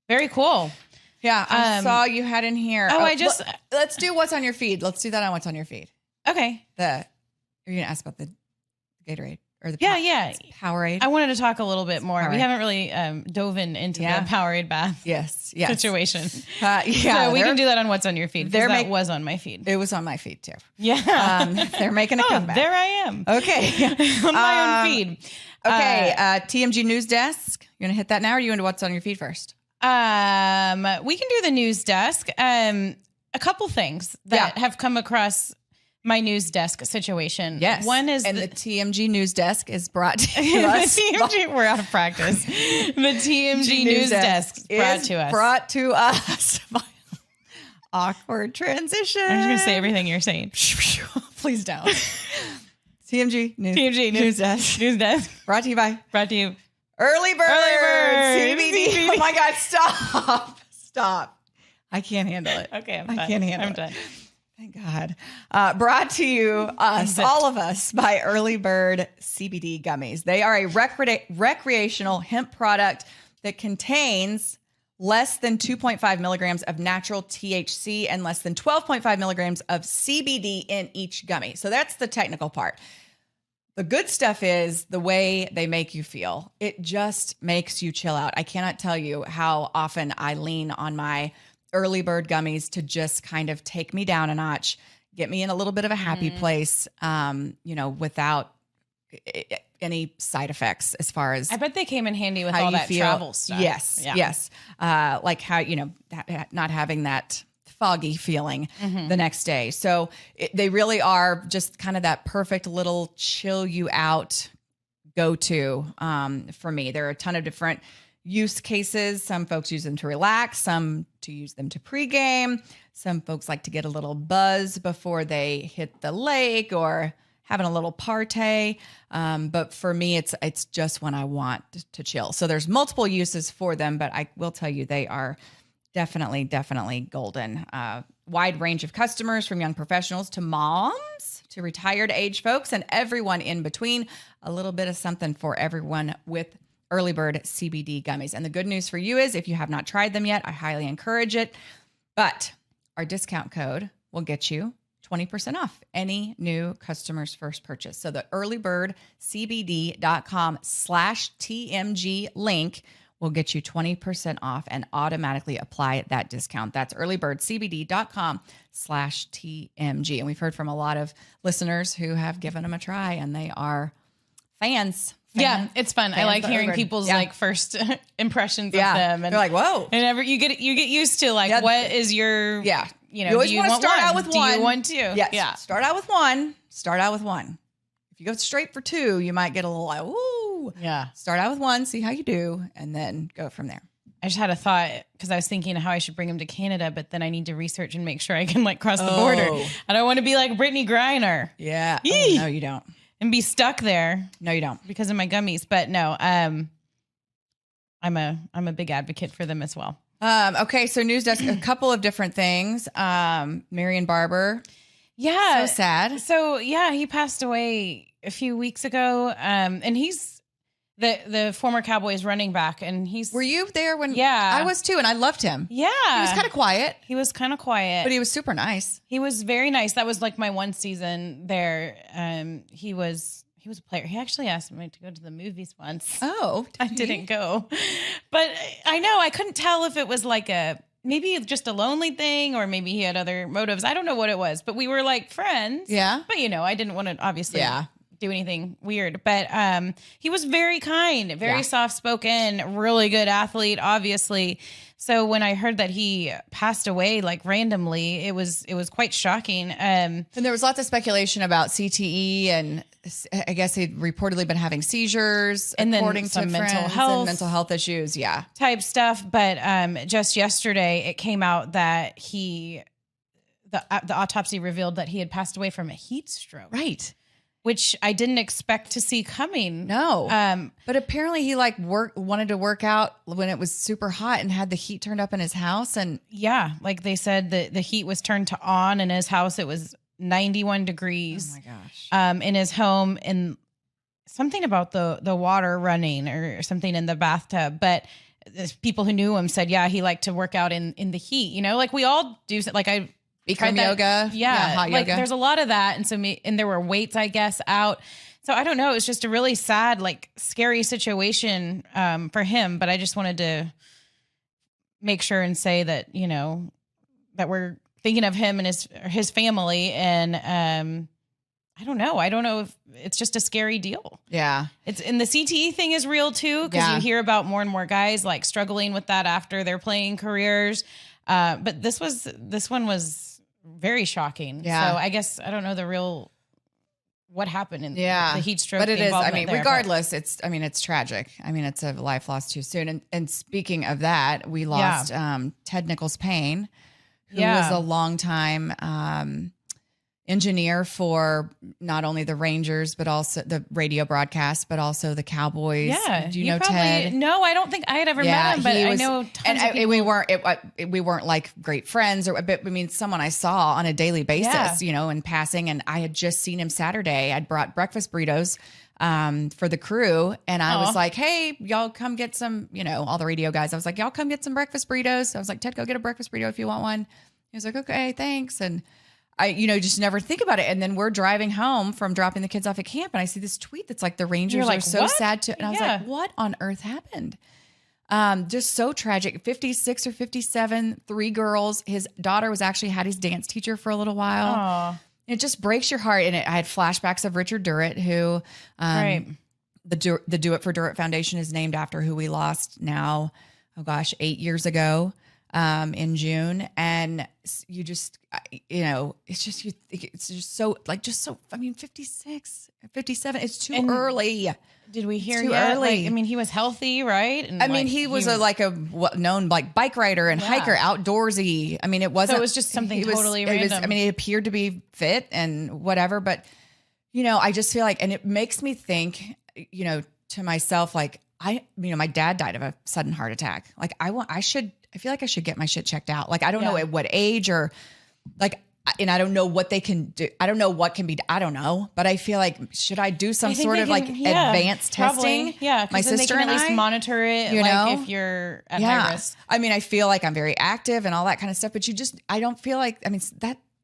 Speaker 2: Very cool.
Speaker 1: Yeah, I saw you had in here. Let's do what's on your feed. Let's do that on what's on your feed.
Speaker 2: Okay.
Speaker 1: Are you gonna ask about the Gatorade or the Powerade?
Speaker 2: I wanted to talk a little bit more.
Speaker 1: Powerade.
Speaker 2: We haven't really dove into the Powerade bath
Speaker 1: yes
Speaker 2: situation.
Speaker 1: Yeah,
Speaker 2: so we can do that on what's on your feed. That was on my feed.
Speaker 1: It was on my feed too.
Speaker 2: Yeah.
Speaker 1: They're making a comeback.
Speaker 2: There I am.
Speaker 1: Okay.
Speaker 2: On my own feed.
Speaker 1: Okay. TMG News Desk. You want to hit that now, or you want to what's on your feed first?
Speaker 2: We can do the news desk. A couple things that have come across my news desk situation.
Speaker 1: Yes.
Speaker 2: One is
Speaker 1: the TMG News Desk is brought to us.
Speaker 2: We're out of practice. The TMG News Desk is
Speaker 1: brought to us by awkward transition.
Speaker 2: I'm just going to say everything you're saying.
Speaker 1: Please don't. TMG
Speaker 2: News Desk.
Speaker 1: Brought to you Early Bird CBD. Oh my God, stop. I can't handle it.
Speaker 2: Okay, I'm done.
Speaker 1: Thank God. Brought to you, all of us, by Early Bird CBD gummies. They are a recreational hemp product that contains less than 2.5 milligrams of natural THC and less than 12.5 milligrams of CBD in each gummy. So that's the technical part. The good stuff is the way they make you feel. It just makes you chill out. I cannot tell you how often I lean on my Early Bird gummies to just kind of take me down a notch, get me in a little bit of a happy place, without any side effects as far as
Speaker 2: I bet they came in handy with all that travel stuff.
Speaker 1: Yes. Like how, not having that foggy feeling the next day. So they really are just kind of that perfect little chill you out go-to for me. There are a ton of different use cases. Some folks use them to relax, some to use them to pregame. Some folks like to get a little buzz before they hit the lake or having a little party. But for me, it's just when I want to chill. So there's multiple uses for them, but I will tell you they are definitely golden. Wide range of customers from young professionals to moms to retired age folks and everyone in between. A little bit of something for everyone with Early Bird CBD gummies. And the good news for you is if you have not tried them yet, I highly encourage it. But our discount code will get you 20% off any new customer's first purchase. So the earlybirdcbd.com/TMG link will get you 20% off and automatically apply that discount. That's earlybirdcbd.com/TMG. And we've heard from a lot of listeners who have given them a try and they are fans.
Speaker 2: Yeah, it's fun. I like hearing people's like first impressions of them, and
Speaker 1: they're like, "Whoa!"
Speaker 2: And you get used to like, what is your
Speaker 1: you always want to start out with one.
Speaker 2: Do you want two?
Speaker 1: Yes. Yeah, start out with one. If you go straight for two, you might get a little like, "Ooh."
Speaker 2: Yeah.
Speaker 1: Start out with one, see how you do, and then go from there.
Speaker 2: I just had a thought because I was thinking how I should bring him to Canada, but then I need to research and make sure I can like cross the border. I don't want to be like Brittany Griner.
Speaker 1: Yeah. Oh, no, you don't.
Speaker 2: And be stuck there.
Speaker 1: No, you don't.
Speaker 2: Because of my gummies. But no, I'm a big advocate for them as well.
Speaker 1: Okay, so news desk, a couple of different things. Marion Barber.
Speaker 2: Yeah.
Speaker 1: So sad.
Speaker 2: So yeah, he passed away a few weeks ago. And he's the former Cowboys running back. And
Speaker 1: Were you there when?
Speaker 2: Yeah.
Speaker 1: I was too, and I loved him.
Speaker 2: Yeah.
Speaker 1: He was kind of quiet.
Speaker 2: But
Speaker 1: he was super nice.
Speaker 2: He was very nice. That was like my one season there. He was a player. He actually asked me to go to the movies once.
Speaker 1: Oh,
Speaker 2: I didn't go. But I know I couldn't tell if it was like a maybe just a lonely thing, or maybe he had other motives. I don't know what it was, but we were like friends.
Speaker 1: Yeah.
Speaker 2: But I didn't want to obviously do anything weird, but he was very kind, very soft spoken, really good athlete, obviously. So when I heard that he passed away like randomly, it was quite shocking.
Speaker 1: And there was lots of speculation about CTE, and I guess he'd reportedly been having seizures,
Speaker 2: and
Speaker 1: according
Speaker 2: then some
Speaker 1: to
Speaker 2: mental
Speaker 1: friends,
Speaker 2: health,
Speaker 1: and mental health issues,
Speaker 2: type stuff. But just yesterday, it came out that the autopsy revealed that he had passed away from a heat stroke.
Speaker 1: Right.
Speaker 2: Which I didn't expect to see coming.
Speaker 1: No. But apparently he wanted to work out when it was super hot and had the heat turned up in his house. And
Speaker 2: like they said that the heat was turned to on in his house. It was 91 degrees.
Speaker 1: Oh my gosh.
Speaker 2: In his home, and something about the water running or something in the bathtub. But people who knew him said, he liked to work out in the heat, like we all do. Like
Speaker 1: Bikram yoga.
Speaker 2: Hot yoga. There's a lot of that. And there were weights, I guess, out. So I don't know. It's just a really sad, scary situation for him. But I just wanted to make sure and say that, that we're thinking of him and his family. And I don't know. I don't know if it's just a scary deal.
Speaker 1: Yeah.
Speaker 2: And the CTE thing is real too, because you hear about more and more guys struggling with that after their playing careers. But this one was very shocking.
Speaker 1: Yeah.
Speaker 2: So I guess I don't know what happened in the heat stroke.
Speaker 1: But it is, regardless,
Speaker 2: it's
Speaker 1: tragic. It's a life lost too soon. And speaking of that, we lost Ted Nichols-Payne, who was a longtime engineer for not only the Rangers, but also the radio broadcast, but also the Cowboys.
Speaker 2: Yeah.
Speaker 1: Do you know Ted?
Speaker 2: No, I don't think I had ever met him, but I know tons of people.
Speaker 1: We weren't like great friends, but someone I saw on a daily basis, in passing. And I had just seen him Saturday. I'd brought breakfast burritos for the crew. And I was like, hey, y'all come get some, all the radio guys. I was like, y'all come get some breakfast burritos. I was like, Ted, go get a breakfast burrito if you want one. He was like, okay, thanks. And I, just never think about it. And then we're driving home from dropping the kids off at camp, and I see this tweet that's like, the Rangers are so sad to, and I was like, what on earth happened? Just so tragic. 56 or 57, 3 girls. His daughter was actually Hattie's dance teacher for a little while.
Speaker 2: Aww.
Speaker 1: It just breaks your heart. And I had flashbacks of Richard Durrett, who, the Do It for Durrett Foundation is named after, who we lost now, 8 years ago. In June, and you just, it's just so 56, 57, it's too early.
Speaker 2: Did we hear
Speaker 1: too
Speaker 2: yet?
Speaker 1: early?
Speaker 2: He was healthy, right? And
Speaker 1: he was a known bike rider and hiker, outdoorsy. It wasn't.
Speaker 2: So it was just something totally random.
Speaker 1: It appeared to be fit and whatever, but I just feel like, and it makes me think, to myself, my dad died of a sudden heart attack. I feel like I should get my shit checked out. I don't know at what age or and I don't know what they can do. I don't know what can be, I don't know, but I feel like, should I do some sort of advanced testing?
Speaker 2: Yeah.
Speaker 1: My sister
Speaker 2: they can
Speaker 1: and
Speaker 2: at least monitor it, if you're at high risk.
Speaker 1: I feel like I'm very active and all that kind of stuff, but I don't feel like,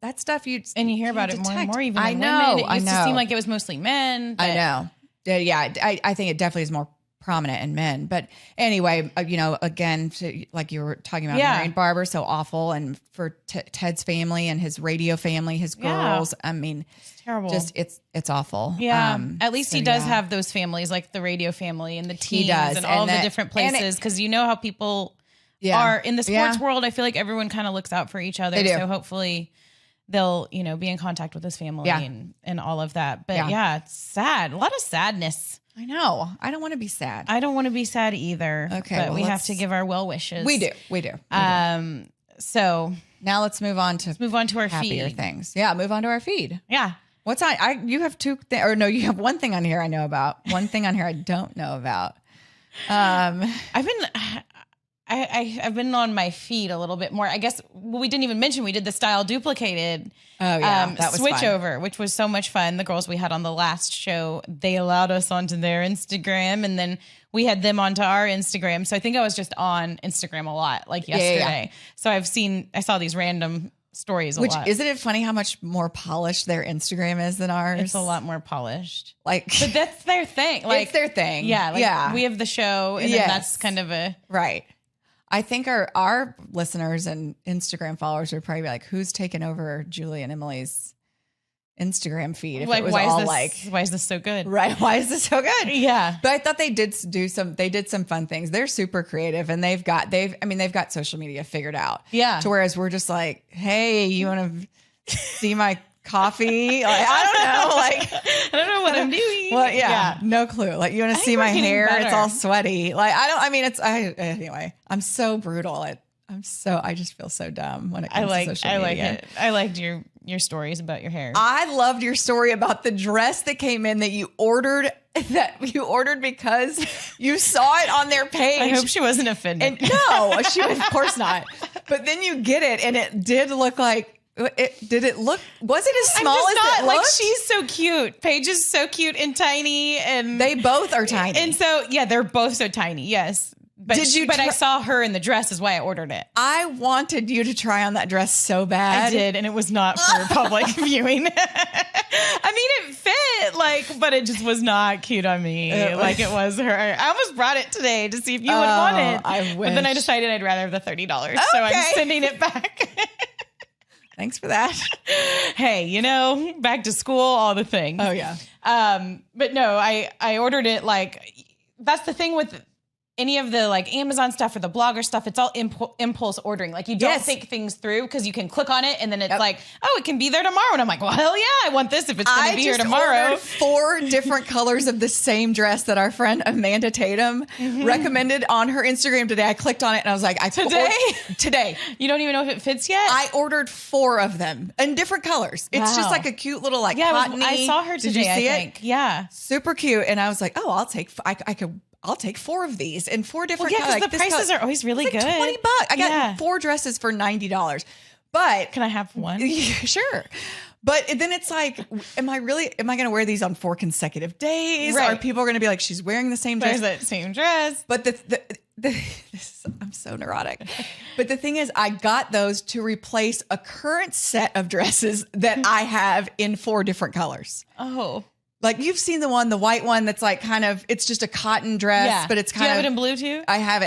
Speaker 1: that stuff you
Speaker 2: hear about it more and more, even
Speaker 1: I
Speaker 2: in
Speaker 1: know,
Speaker 2: women. It used to seem like it was mostly men.
Speaker 1: I know. Yeah. I think it definitely is more prominent in men. But anyway, again, like you were talking about, Marion Barber, so awful. And for Ted's family and his radio family, his girls,
Speaker 2: it's terrible.
Speaker 1: Just it's awful.
Speaker 2: Yeah. At least he does have those families, like the radio family and the teams and all the different places. Because how people are in the sports world. I feel like everyone kind of looks out for each other. So hopefully they'll, be in contact with his family and all of that. But it's sad. A lot of sadness.
Speaker 1: I know. I don't want to be sad.
Speaker 2: I don't want to be sad either. Okay. But we have to give our well wishes.
Speaker 1: We do.
Speaker 2: So
Speaker 1: now let's move on to
Speaker 2: our
Speaker 1: happier
Speaker 2: feed.
Speaker 1: things. Yeah. Move on to our feed.
Speaker 2: Yeah.
Speaker 1: What's you have two you have one thing on here I know about. One thing on here I don't know about.
Speaker 2: I've been on my feed a little bit more. I guess we didn't even mention we did the style duplicated
Speaker 1: that was
Speaker 2: switch
Speaker 1: fun.
Speaker 2: over, which was so much fun. The girls we had on the last show, they allowed us onto their Instagram, and then we had them onto our Instagram. So I think I was just on Instagram a lot, yesterday. So I saw these random stories a lot.
Speaker 1: Isn't it funny how much more polished their Instagram is than ours?
Speaker 2: It's a lot more polished.
Speaker 1: But
Speaker 2: that's their thing.
Speaker 1: It's their thing.
Speaker 2: Yeah. We have the show, and then that's kind of a
Speaker 1: right. I think our listeners and Instagram followers would probably be like, who's taken over Julie and Emily's Instagram feed? If
Speaker 2: Like,
Speaker 1: it was
Speaker 2: why
Speaker 1: all
Speaker 2: why is this so good?
Speaker 1: right. Why is this so good?
Speaker 2: Yeah.
Speaker 1: But I thought they did some fun things. They're super creative and they've got social media figured out.
Speaker 2: Yeah.
Speaker 1: To whereas we're just like, hey, you want to see my coffee? Like, I don't know. Like,
Speaker 2: I don't know what I'm doing.
Speaker 1: well, yeah, no clue. Like, you want to see
Speaker 2: think
Speaker 1: my
Speaker 2: we're getting
Speaker 1: hair? It's
Speaker 2: better.
Speaker 1: all sweaty. Like, anyway, I'm so brutal at, I just feel so dumb when it comes to social media.
Speaker 2: It. I liked your stories about your hair.
Speaker 1: I loved your story about the dress that came in that you ordered because you saw it on their page.
Speaker 2: I hope she wasn't offended.
Speaker 1: And no, she was, of course not. But then you get it and it did look like, was it as small as it looked?
Speaker 2: Like, she's so cute. Paige is so cute and tiny, and
Speaker 1: They both are tiny.
Speaker 2: And so, yeah, they're both so tiny. Yes. But But I saw her in the dress is why I ordered it.
Speaker 1: I wanted you to try on that dress so bad.
Speaker 2: I did, and it was not for public viewing. I mean, it fit, but it just was not cute on me. Like it was her. I almost brought it today to see if you would want it.
Speaker 1: I wish.
Speaker 2: But then I decided I'd rather have the $30, so I'm sending it back.
Speaker 1: Thanks for that.
Speaker 2: Hey, back to school, all the things.
Speaker 1: Oh yeah.
Speaker 2: But no, I ordered it that's the thing with any of the Amazon stuff or the blogger stuff. It's all impulse ordering. Like, you don't think things through because you can click on it and then it's it can be there tomorrow. And I'm like, well, hell yeah, I want this if it's going to be here tomorrow.
Speaker 1: I just ordered 4 different colors of the same dress that our friend Amanda Tatum recommended on her Instagram today. I clicked on it and I was like, today.
Speaker 2: You don't even know if it fits yet?
Speaker 1: I ordered 4 of them in different colors. It's just like a cute little cottony.
Speaker 2: I saw her today.
Speaker 1: Did you see
Speaker 2: I think.
Speaker 1: it?
Speaker 2: Yeah,
Speaker 1: super cute. And I was like, oh, I'll take 4 of these in 4 different colors.
Speaker 2: because the prices are always really good.
Speaker 1: $20. I got 4 dresses for $90. But
Speaker 2: can I have one?
Speaker 1: Sure. But then it's like, am I going to wear these on 4 consecutive days?
Speaker 2: Right.
Speaker 1: Are people going to be like, she's wearing the same dress?
Speaker 2: There's that same dress.
Speaker 1: But I'm so neurotic. But the thing is, I got those to replace a current set of dresses that I have in 4 different colors.
Speaker 2: Oh.
Speaker 1: Like, you've seen the white one that's like it's just a cotton dress, but it's kind of.
Speaker 2: Do you have it in blue too?
Speaker 1: I have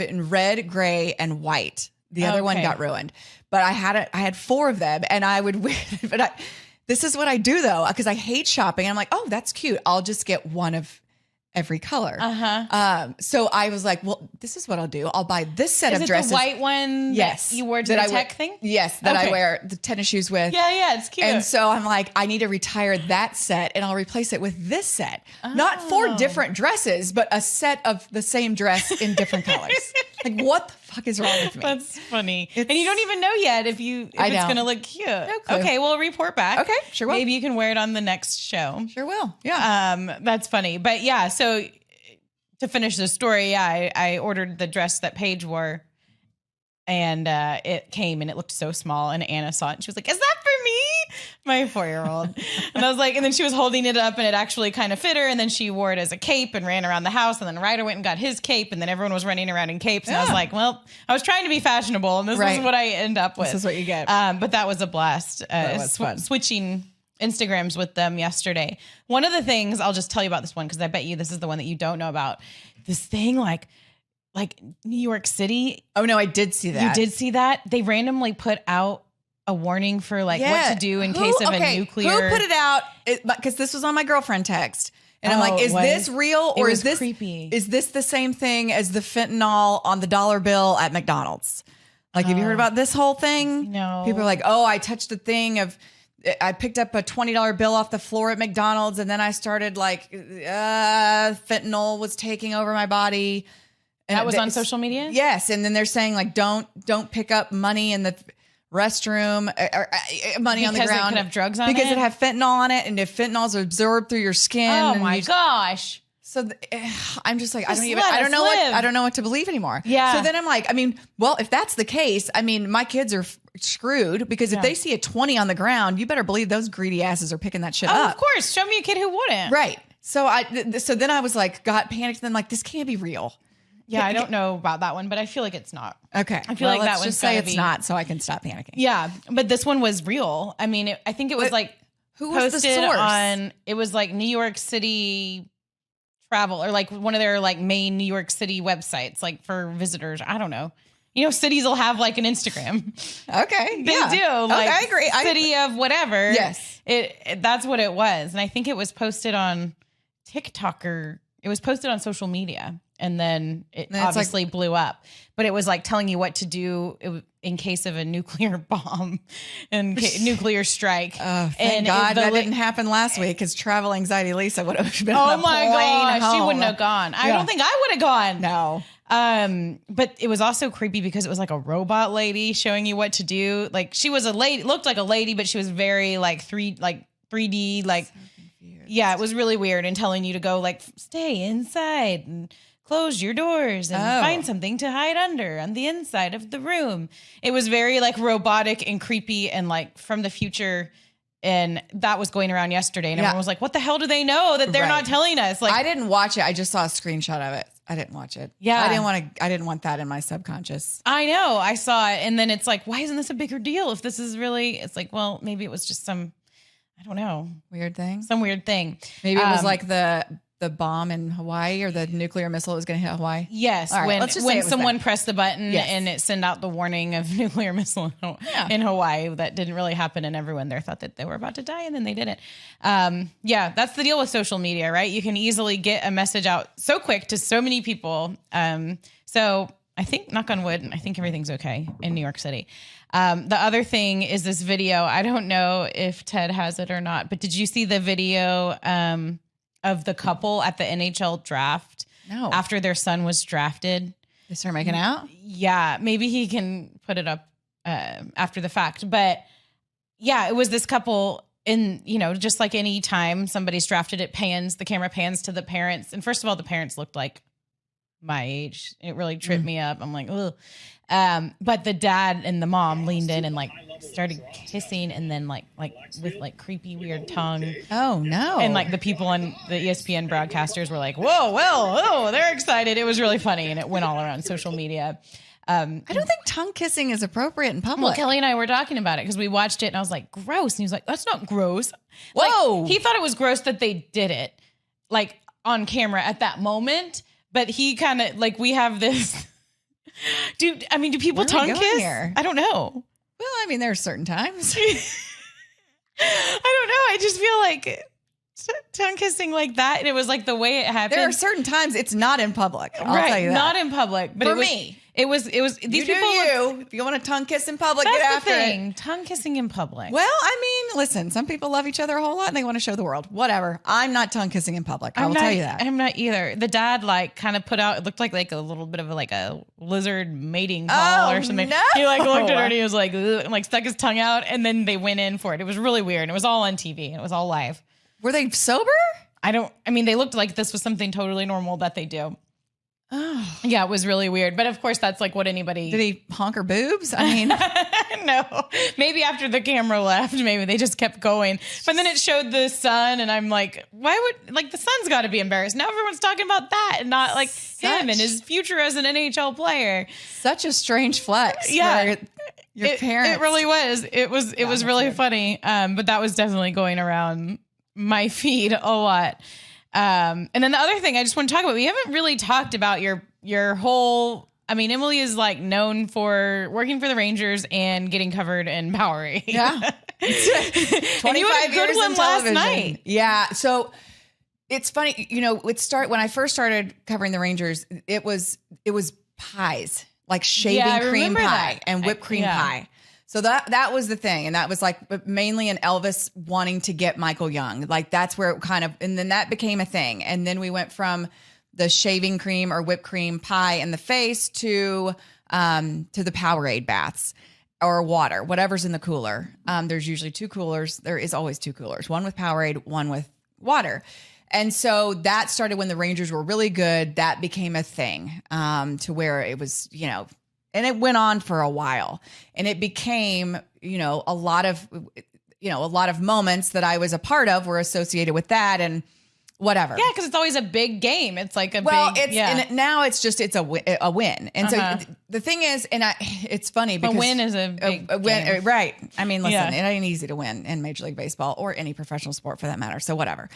Speaker 1: it in red, gray, and white. The other one got ruined, but I had 4 of them, and I would wear. But this is what I do though, because I hate shopping. I'm like, oh, that's cute. I'll just get one of every color. So I was like, well, this is what I'll do. I'll buy this set of dresses.
Speaker 2: The white one?
Speaker 1: Yes.
Speaker 2: That you wore to the tech thing?
Speaker 1: Yes, that I wear the tennis shoes with.
Speaker 2: Yeah, it's cute.
Speaker 1: And so I'm like, I need to retire that set and I'll replace it with this set. Not 4 different dresses, but a set of the same dress in different colors. Like, what the fuck is wrong with me?
Speaker 2: That's funny. And you don't even know yet if it's going to look cute.
Speaker 1: No clue.
Speaker 2: Okay, well, report back.
Speaker 1: Okay, sure will.
Speaker 2: Maybe you can wear it on the next show.
Speaker 1: Sure will. Yeah.
Speaker 2: That's funny. But yeah, so to finish the story, I ordered the dress that Paige wore, and it came and it looked so small, and Anna saw it and she was like, is that for me? My 4-year-old. And I was like, and then she was holding it up and it actually kind of fit her, and then she wore it as a cape and ran around the house, and then Ryder went and got his cape, and then everyone was running around in capes, and I was like, well, I was trying to be fashionable, and this is what I end up with.
Speaker 1: This is what you get.
Speaker 2: But that was a blast.
Speaker 1: That was fun.
Speaker 2: Switching Instagrams with them yesterday. One of the things, I'll just tell you about this one because I bet you this is the one that you don't know about. This thing like New York City.
Speaker 1: Oh no, I did see that.
Speaker 2: You did see that? They randomly put out a warning for what to do in case of a nuclear.
Speaker 1: Who put it out? Because this was on my girlfriend text. And I'm like, is this real or is this
Speaker 2: creepy?
Speaker 1: Is this the same thing as the fentanyl on the dollar bill at McDonald's? Like, have you heard about this whole thing?
Speaker 2: No.
Speaker 1: People are like, oh, I touched a thing I picked up a $20 bill off the floor at McDonald's, and then I started fentanyl was taking over my body. And
Speaker 2: that was on social media?
Speaker 1: Yes. And then they're saying don't pick up money in the restroom or money on the ground.
Speaker 2: Because it could have drugs on it?
Speaker 1: Because it have fentanyl on it, and if fentanyl is absorbed through your skin.
Speaker 2: Oh my gosh.
Speaker 1: So I'm just like, I don't know what to believe anymore.
Speaker 2: Yeah.
Speaker 1: So then I'm like, well, if that's the case, my kids are screwed, because if they see a 20 on the ground, you better believe those greedy asses are picking that shit up.
Speaker 2: Of course. Show me a kid who wouldn't.
Speaker 1: Right. So then I was like, got panicked, and then like, this can't be real.
Speaker 2: Yeah, I don't know about that one, but I feel like it's not.
Speaker 1: Okay.
Speaker 2: I feel like that one's
Speaker 1: just say it's not, so I can stop panicking.
Speaker 2: Yeah, but this one was real. I mean, I think it was
Speaker 1: who was the source?
Speaker 2: It was like New York City travel or like one of their like main New York City websites, like for visitors. I don't know. You know, cities will have like an Instagram.
Speaker 1: Okay.
Speaker 2: They do. Like,
Speaker 1: I agree.
Speaker 2: City of whatever.
Speaker 1: Yes.
Speaker 2: That's what it was. And I think it was posted on TikTok or it was posted on social media. And then it obviously blew up. But it was like telling you what to do in case of a nuclear bomb and nuclear strike.
Speaker 1: Thank God that didn't happen last week because travel anxiety Lisa would have been
Speaker 2: Oh
Speaker 1: on a
Speaker 2: my
Speaker 1: plane
Speaker 2: gosh, she
Speaker 1: home.
Speaker 2: wouldn't have gone. I don't think I would have gone.
Speaker 1: No.
Speaker 2: But it was also creepy because it was like a robot lady showing you what to do. Like she was a lady, looked like a lady, but she was very like 3D, like, so yeah, it was really weird and telling you to go like stay inside and close your doors and find something to hide under on the inside of the room. It was very like robotic and creepy and like from the future. And that was going around yesterday. And everyone was like, what the hell do they know that they're not telling us? Like,
Speaker 1: I didn't watch it. I just saw a screenshot of it. I didn't watch it.
Speaker 2: Yeah.
Speaker 1: I didn't want that in my subconscious.
Speaker 2: I know. I saw it. And then it's like, why isn't this a bigger deal? If this is really, it's like, well, maybe it was just some, I don't know.
Speaker 1: Weird thing.
Speaker 2: Some weird thing.
Speaker 1: Maybe it was like the bomb in Hawaii or the nuclear missile that was going to hit Hawaii.
Speaker 2: Yes.
Speaker 1: Right,
Speaker 2: when someone pressed the button and it sent out the warning of nuclear missile in Hawaii, that didn't really happen. And everyone there thought that they were about to die and then they didn't. That's the deal with social media, right? You can easily get a message out so quick to so many people. So I think, knock on wood, I think everything's okay in New York City. The other thing is this video. I don't know if Ted has it or not, but did you see the video of the couple at the NHL draft?
Speaker 1: No.
Speaker 2: After their son was drafted.
Speaker 1: They start making out?
Speaker 2: Yeah. Maybe he can put it up after the fact. But yeah, it was this couple in, just like any time somebody's drafted, the camera pans to the parents. And first of all, the parents looked like my age. It really tripped me up. I'm like, ugh. But the dad and the mom leaned in and like started kissing and then like with like creepy weird tongue.
Speaker 1: Oh no.
Speaker 2: And like the people on the ESPN broadcasters were like, whoa, well, they're excited. It was really funny. And it went all around social media.
Speaker 1: I don't think tongue kissing is appropriate in public.
Speaker 2: Well, Kelly and I were talking about it because we watched it and I was like, gross. And he was like, that's not gross.
Speaker 1: Whoa.
Speaker 2: Like, he thought it was gross that they did it like on camera at that moment. But he kind of like, we have this. Do people tongue kiss? Here? I don't know.
Speaker 1: Well, I mean, there are certain times.
Speaker 2: I don't know. I just feel like tongue kissing like that. And it was like the way it happened.
Speaker 1: There are certain times it's not in public. I'll tell you that.
Speaker 2: Not in public. But
Speaker 1: For me.
Speaker 2: It was these people.
Speaker 1: If you want to tongue kiss in public,
Speaker 2: That's
Speaker 1: get
Speaker 2: the
Speaker 1: after
Speaker 2: thing.
Speaker 1: it.
Speaker 2: Tongue kissing in public.
Speaker 1: Well, I mean, listen, some people love each other a whole lot and they want to show the world. Whatever. I'm not tongue kissing in public. I will tell you that.
Speaker 2: I'm not either. The dad like kind of put out, it looked like a little bit of a lizard mating call or something.
Speaker 1: No.
Speaker 2: He like looked at her and he was like, ugh, and like stuck his tongue out and then they went in for it. It was really weird. And it was all on TV and it was all live.
Speaker 1: Were they sober?
Speaker 2: They looked like this was something totally normal that they do.
Speaker 1: Oh.
Speaker 2: Yeah, it was really weird. But of course, that's like what anybody...
Speaker 1: Did he honk her boobs? I mean...
Speaker 2: No. Maybe after the camera left, maybe they just kept going. But then it showed the son and I'm like, why would... Like, the son's got to be embarrassed. Now everyone's talking about that and not like him and his future as an NHL player.
Speaker 1: Such a strange flex.
Speaker 2: Yeah.
Speaker 1: Your parents.
Speaker 2: It really was. It was really funny. But that was definitely going around my feed a lot. And then the other thing I just want to talk about, we haven't really talked about your whole, Emily is like known for working for the Rangers and getting covered in Powerade.
Speaker 1: Yeah. 25 years in television.
Speaker 2: Last night.
Speaker 1: Yeah. So it's funny, when I first started covering the Rangers, it was pies, like shaving cream pie and whipped cream pie. So that was the thing. And that was like mainly an Elvis wanting to get Michael Young. Like that's where it kind of, and then that became a thing. And then we went from the shaving cream or whipped cream pie in the face to the Powerade baths or water, whatever's in the cooler. There's usually two coolers. There is always two coolers, one with Powerade, one with water. And so that started when the Rangers were really good. That became a thing to where it was, and it went on for a while and it became, a lot of moments that I was a part of were associated with that. And whatever.
Speaker 2: Yeah, because it's always a big game. It's like a big.
Speaker 1: And now it's a win. And so the thing is, it's funny because
Speaker 2: a win is a big
Speaker 1: win,
Speaker 2: game.
Speaker 1: right? I mean, listen, it ain't easy to win in Major League Baseball or any professional sport for that matter. So whatever.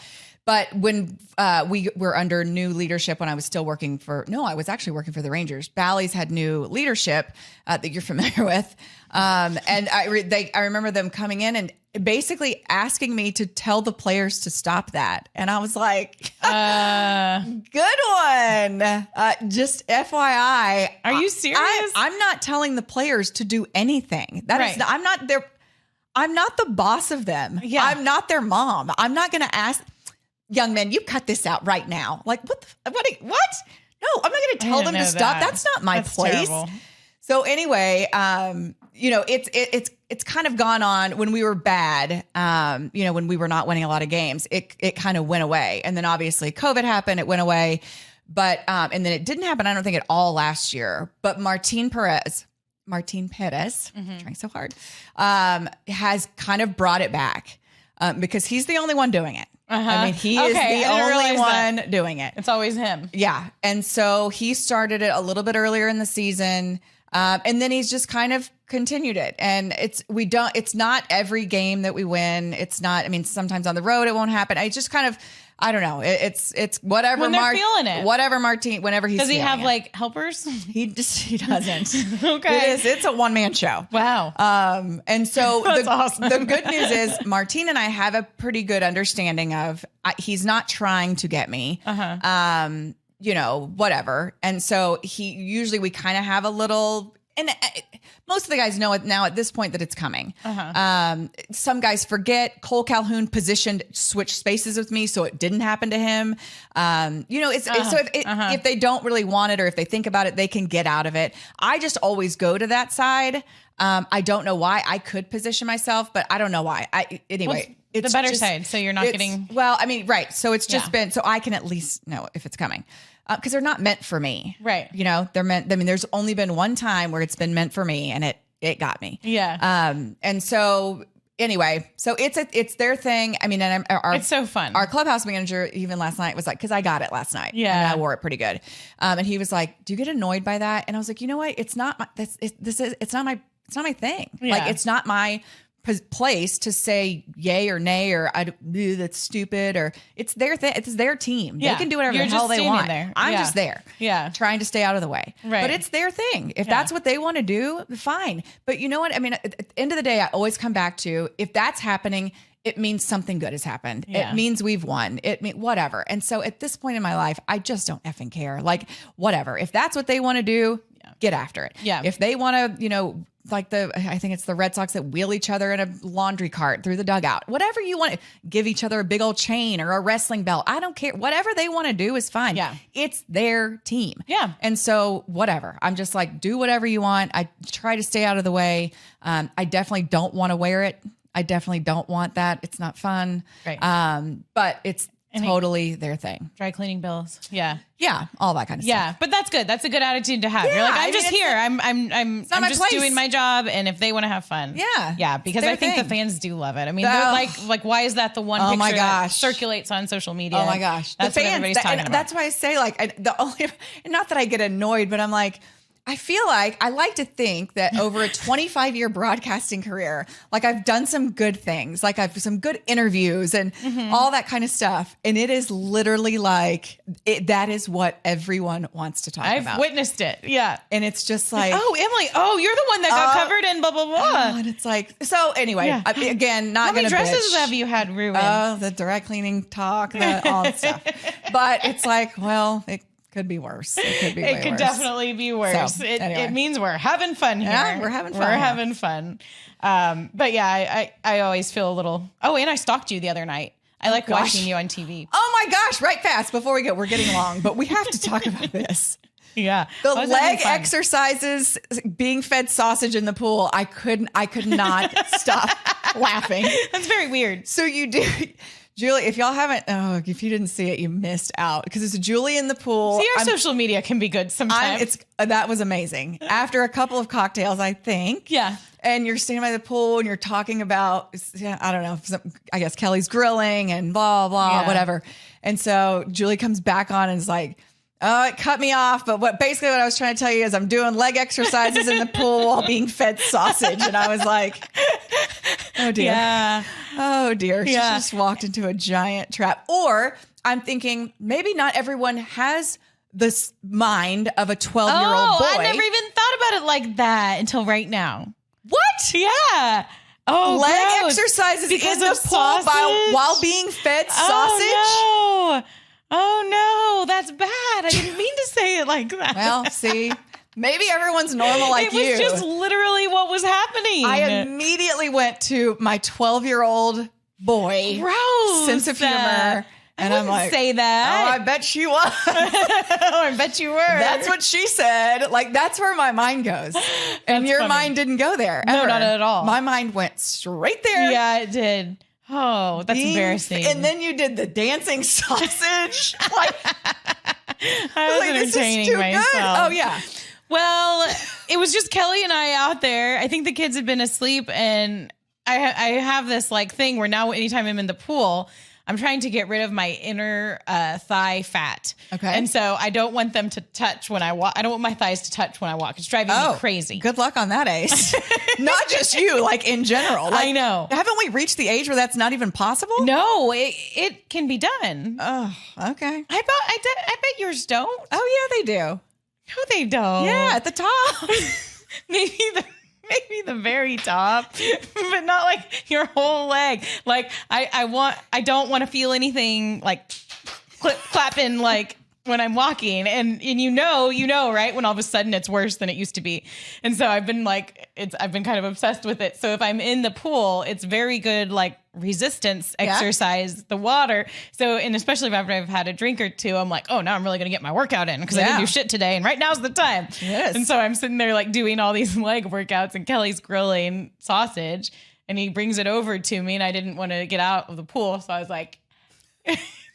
Speaker 1: But when we were under new leadership, when I was still I was actually working for the Rangers. Bally's had new leadership that you're familiar with, and I remember them coming in and basically asking me to tell the players to stop that. And I was like, good one. Just FYI.
Speaker 2: Are you serious?
Speaker 1: I'm not telling the players to do anything. I'm not the boss of them.
Speaker 2: Yeah.
Speaker 1: I'm not their mom. I'm not going to ask, young men, you cut this out right now. Like, what? No, I'm not going to tell them to stop. That's not my place. Terrible. So anyway, it's kind of gone on when we were bad, when we were not winning a lot of games, it kind of went away. And then obviously COVID happened, it went away, but, and then it didn't happen, I don't think at all last year, but Martin Perez, trying so hard, has kind of brought it back, because he's the only one doing it. I mean, he is the only one doing it.
Speaker 2: It's always him.
Speaker 1: Yeah. And so he started it a little bit earlier in the season. And then he's just kind of continued it. And it's not every game that we win. It's not, I mean, sometimes on the road it won't happen. I just kind of, I don't know. It's whatever.
Speaker 2: When they're feeling it.
Speaker 1: Whatever Martin, whenever he's
Speaker 2: Does he have
Speaker 1: it.
Speaker 2: like helpers?
Speaker 1: He doesn't.
Speaker 2: Okay.
Speaker 1: It's a one-man show.
Speaker 2: Wow.
Speaker 1: And so
Speaker 2: awesome.
Speaker 1: The good news is Martin and I have a pretty good understanding of, he's not trying to get me. Whatever. And so we kind of have a little, and most of the guys know it now at this point that it's coming. Some guys forget. Cole Calhoun switched spaces with me, so it didn't happen to him. If they don't really want it or if they think about it, they can get out of it. I just always go to that side. I don't know why. I could position myself, but I don't know why. It's
Speaker 2: the better side. So you're not getting.
Speaker 1: Well, I mean, right. So it's just been, so I can at least know if it's coming. Because they're not meant for me.
Speaker 2: Right.
Speaker 1: They're meant, I mean, there's only been one time where it's been meant for me and it got me.
Speaker 2: Yeah.
Speaker 1: And so anyway, so it's their thing. I mean, and
Speaker 2: it's so fun.
Speaker 1: Our clubhouse manager even last night was like, cause I got it last night.
Speaker 2: Yeah.
Speaker 1: And I wore it pretty good. And he was like, do you get annoyed by that? And I was like, you know what? It's not my, it's not my thing.
Speaker 2: Yeah.
Speaker 1: Like, it's not my place to say yay or nay or that's stupid or it's their thing. It's their team.
Speaker 2: Yeah.
Speaker 1: They can do whatever
Speaker 2: You're
Speaker 1: the hell they want.
Speaker 2: There.
Speaker 1: I'm just there.
Speaker 2: Yeah.
Speaker 1: Trying to stay out of the way.
Speaker 2: Right.
Speaker 1: But it's their thing. If that's what they want to do, fine. But you know what? I mean, at the end of the day, I always come back to, if that's happening, it means something good has happened.
Speaker 2: Yeah.
Speaker 1: It means we've won. It means whatever. And so at this point in my life, I just don't effing care. Like, whatever. If that's what they want to do, get after it.
Speaker 2: Yeah.
Speaker 1: If they want to, like I think it's the Red Sox that wheel each other in a laundry cart through the dugout. Whatever you want, give each other a big old chain or a wrestling belt. I don't care. Whatever they want to do is fine.
Speaker 2: Yeah.
Speaker 1: It's their team.
Speaker 2: Yeah.
Speaker 1: And so whatever. I'm just like, do whatever you want. I try to stay out of the way. I definitely don't want to wear it. I definitely don't want that. It's not fun.
Speaker 2: Right.
Speaker 1: But it's totally their thing.
Speaker 2: Dry cleaning bills. Yeah.
Speaker 1: Yeah. All that kind of stuff.
Speaker 2: Yeah. But that's good. That's a good attitude to have.
Speaker 1: Yeah,
Speaker 2: You're like, I'm just here. I'm just
Speaker 1: place.
Speaker 2: doing my job. And if they want to have fun.
Speaker 1: Yeah.
Speaker 2: Yeah. Because I think the fans do love it. I mean, they're like, why is that the one picture that circulates on social media?
Speaker 1: Oh my gosh.
Speaker 2: That's
Speaker 1: the
Speaker 2: what
Speaker 1: fans,
Speaker 2: everybody's talking about.
Speaker 1: That's why I say not that I get annoyed, but I'm like, I feel like I like to think that over a 25-year broadcasting career, like I've done some good things, like I've some good interviews and all that kind of stuff. And it is literally like, that is what everyone wants to talk about.
Speaker 2: I've witnessed it. Yeah.
Speaker 1: And it's just like,
Speaker 2: oh, Emily, you're the one that got covered in blah, blah, blah.
Speaker 1: And it's like, so anyway, again, not going to
Speaker 2: How many dresses have you had ruined?
Speaker 1: Oh, the dry cleaning talk, all that stuff. But it's like, well, it could be worse. It could
Speaker 2: definitely be worse.
Speaker 1: So,
Speaker 2: it means we're having fun here.
Speaker 1: Yeah, we're having fun.
Speaker 2: We're having fun. But yeah, I always feel a little. Oh, and I stalked you the other night. I like watching you on TV.
Speaker 1: Oh my gosh! Right fast before we're getting long, but we have to talk about this.
Speaker 2: Yeah,
Speaker 1: the leg exercises, being fed sausage in the pool. I could not stop laughing.
Speaker 2: That's very weird.
Speaker 1: So you do. Julie, if y'all haven't, if you didn't see it, you missed out because it's Julie in the pool.
Speaker 2: See, our social media can be good sometimes.
Speaker 1: That was amazing. After a couple of cocktails, I think.
Speaker 2: Yeah.
Speaker 1: And you're standing by the pool and you're talking about, I don't know, I guess Kelly's grilling and blah, blah, whatever. And so Julie comes back on and is like, oh, it cut me off. But basically what I was trying to tell you is I'm doing leg exercises in the pool while being fed sausage. And I was like, oh dear.
Speaker 2: Yeah.
Speaker 1: Oh dear. She
Speaker 2: Yeah.
Speaker 1: just walked into a giant trap. Or I'm thinking maybe not everyone has this mind of a 12-year-old boy.
Speaker 2: I never even thought about it like that until right now.
Speaker 1: What?
Speaker 2: Yeah. Oh,
Speaker 1: leg
Speaker 2: gross.
Speaker 1: exercises
Speaker 2: Because
Speaker 1: in the
Speaker 2: of
Speaker 1: pool
Speaker 2: sausage?
Speaker 1: while being fed sausage?
Speaker 2: Oh, no. Oh, no. That's bad. I didn't mean to say it like that.
Speaker 1: Well, see, maybe everyone's normal like you.
Speaker 2: It was just literally what was happening.
Speaker 1: I immediately went to my 12-year-old boy
Speaker 2: Gross.
Speaker 1: sense of humor. And I'm like,
Speaker 2: say that.
Speaker 1: Oh, I bet she was.
Speaker 2: I bet you were.
Speaker 1: That's what she said. Like, that's where my mind goes. And
Speaker 2: That's
Speaker 1: your
Speaker 2: funny.
Speaker 1: mind didn't go there.
Speaker 2: No,
Speaker 1: ever.
Speaker 2: not at all.
Speaker 1: My mind went straight there.
Speaker 2: Yeah, it did. Oh, that's embarrassing.
Speaker 1: And then you did the dancing sausage. Like,
Speaker 2: I was
Speaker 1: this is
Speaker 2: entertaining
Speaker 1: too
Speaker 2: myself.
Speaker 1: good. Oh, yeah.
Speaker 2: Well, it was just Kelly and I out there. I think the kids had been asleep, and I have this like thing where now anytime I'm in the pool, I'm trying to get rid of my inner thigh fat.
Speaker 1: Okay.
Speaker 2: And so I don't want them to touch when I walk. I don't want my thighs to touch when I walk. It's driving me crazy.
Speaker 1: Good luck on that, Ace. Not just you, like in general. Like,
Speaker 2: I know.
Speaker 1: Haven't we reached the age where that's not even possible?
Speaker 2: No, it can be done.
Speaker 1: Oh, okay.
Speaker 2: I bet yours don't.
Speaker 1: Oh, yeah, they do.
Speaker 2: No, they don't.
Speaker 1: Yeah, at the top.
Speaker 2: Maybe the very top, but not like your whole leg. Like I don't want to feel anything like clapping like when I'm walking, and you know, right? When all of a sudden it's worse than it used to be. And so I've been kind of obsessed with it. So if I'm in the pool, it's very good, like resistance exercise, the water. So, and especially if I've had a drink or two, I'm like, oh, now I'm really going to get my workout in because I didn't do shit today. And right now's the time.
Speaker 1: Yes.
Speaker 2: And so I'm sitting there like doing all these leg workouts, and Kelly's grilling sausage, and he brings it over to me, and I didn't want to get out of the pool. So I was like,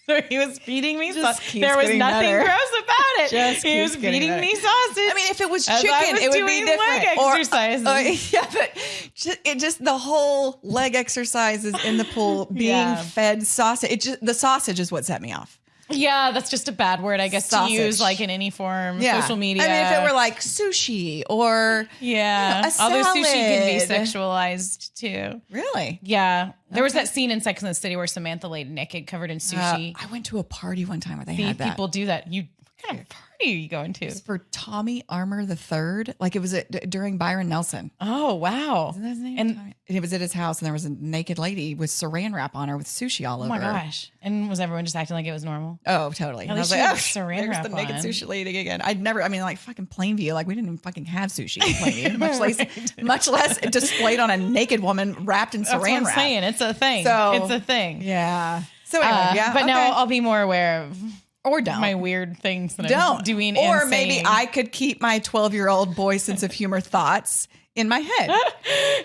Speaker 2: so he was feeding me sausage. There was nothing gross about it. He was feeding me sausage.
Speaker 1: I mean, if it was chicken, it would be different.
Speaker 2: Leg exercises.
Speaker 1: Yeah, but just the whole leg exercises in the pool, being fed sausage. The sausage is what set me off.
Speaker 2: Yeah, that's just a bad word, I guess,
Speaker 1: Sausage.
Speaker 2: to use like in any form, social media.
Speaker 1: I mean, if it were like sushi or a salad.
Speaker 2: Although sushi can be sexualized too.
Speaker 1: Really?
Speaker 2: Yeah. There was that scene in Sex and the City where Samantha laid naked, covered in sushi.
Speaker 1: I went to a party one time where they had that.
Speaker 2: People do that. What kind of party are you going to?
Speaker 1: It was for Tommy Armour III. Like it was during Byron Nelson.
Speaker 2: Oh, wow.
Speaker 1: Isn't that his name?
Speaker 2: And
Speaker 1: it was at his house, and there was a naked lady with saran wrap on her with sushi all over.
Speaker 2: Oh my gosh. And was everyone just acting like it was normal?
Speaker 1: Oh, totally.
Speaker 2: At
Speaker 1: And I was
Speaker 2: least
Speaker 1: like,
Speaker 2: she had saran
Speaker 1: there's
Speaker 2: wrap
Speaker 1: the naked
Speaker 2: on.
Speaker 1: sushi lady again. Like fucking Plainview. Like we didn't even fucking have sushi in Plainview, much less displayed on a naked woman wrapped in saran
Speaker 2: That's what I'm
Speaker 1: wrap.
Speaker 2: saying. It's a thing.
Speaker 1: So,
Speaker 2: it's a thing.
Speaker 1: Yeah. So anyway,
Speaker 2: But now I'll be more aware of
Speaker 1: or don't.
Speaker 2: my weird things that I'm doing.
Speaker 1: Or
Speaker 2: and
Speaker 1: maybe
Speaker 2: saying.
Speaker 1: I could keep my 12-year-old boy sense of humor thoughts in my head.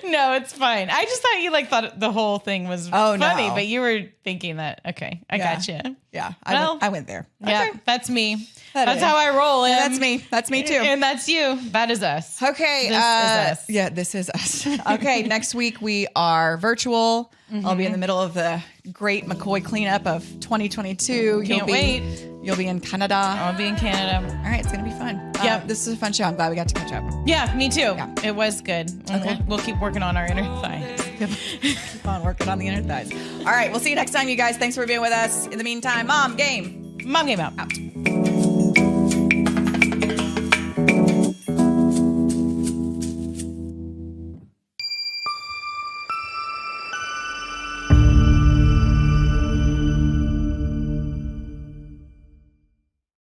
Speaker 2: No, it's fine. I just thought you thought the whole thing was funny, but you were thinking that. Okay, I got you.
Speaker 1: Yeah,
Speaker 2: Well,
Speaker 1: I went there.
Speaker 2: Yeah,
Speaker 1: Okay.
Speaker 2: that's me.
Speaker 1: That is.
Speaker 2: How I roll.
Speaker 1: Yeah, that's me. That's me too.
Speaker 2: And that's you. That is us.
Speaker 1: Okay.
Speaker 2: This is us.
Speaker 1: Yeah, this is us. Okay, next week we are virtual. I'll be in the middle of the great McCoy cleanup of 2022.
Speaker 2: Can't wait.
Speaker 1: You'll be in Canada.
Speaker 2: I'll be in Canada.
Speaker 1: All right, it's going to be fun.
Speaker 2: Yeah.
Speaker 1: This is a fun show. I'm glad we got to catch up.
Speaker 2: Yeah, me too.
Speaker 1: Yeah.
Speaker 2: It was good. And
Speaker 1: Okay.
Speaker 2: we'll keep working on our inner thighs.
Speaker 1: Keep on working on the inner thighs. All right, we'll see you next time, you guys. Thanks for being with us. In the meantime, Mom Game
Speaker 2: Mom game out.
Speaker 1: out.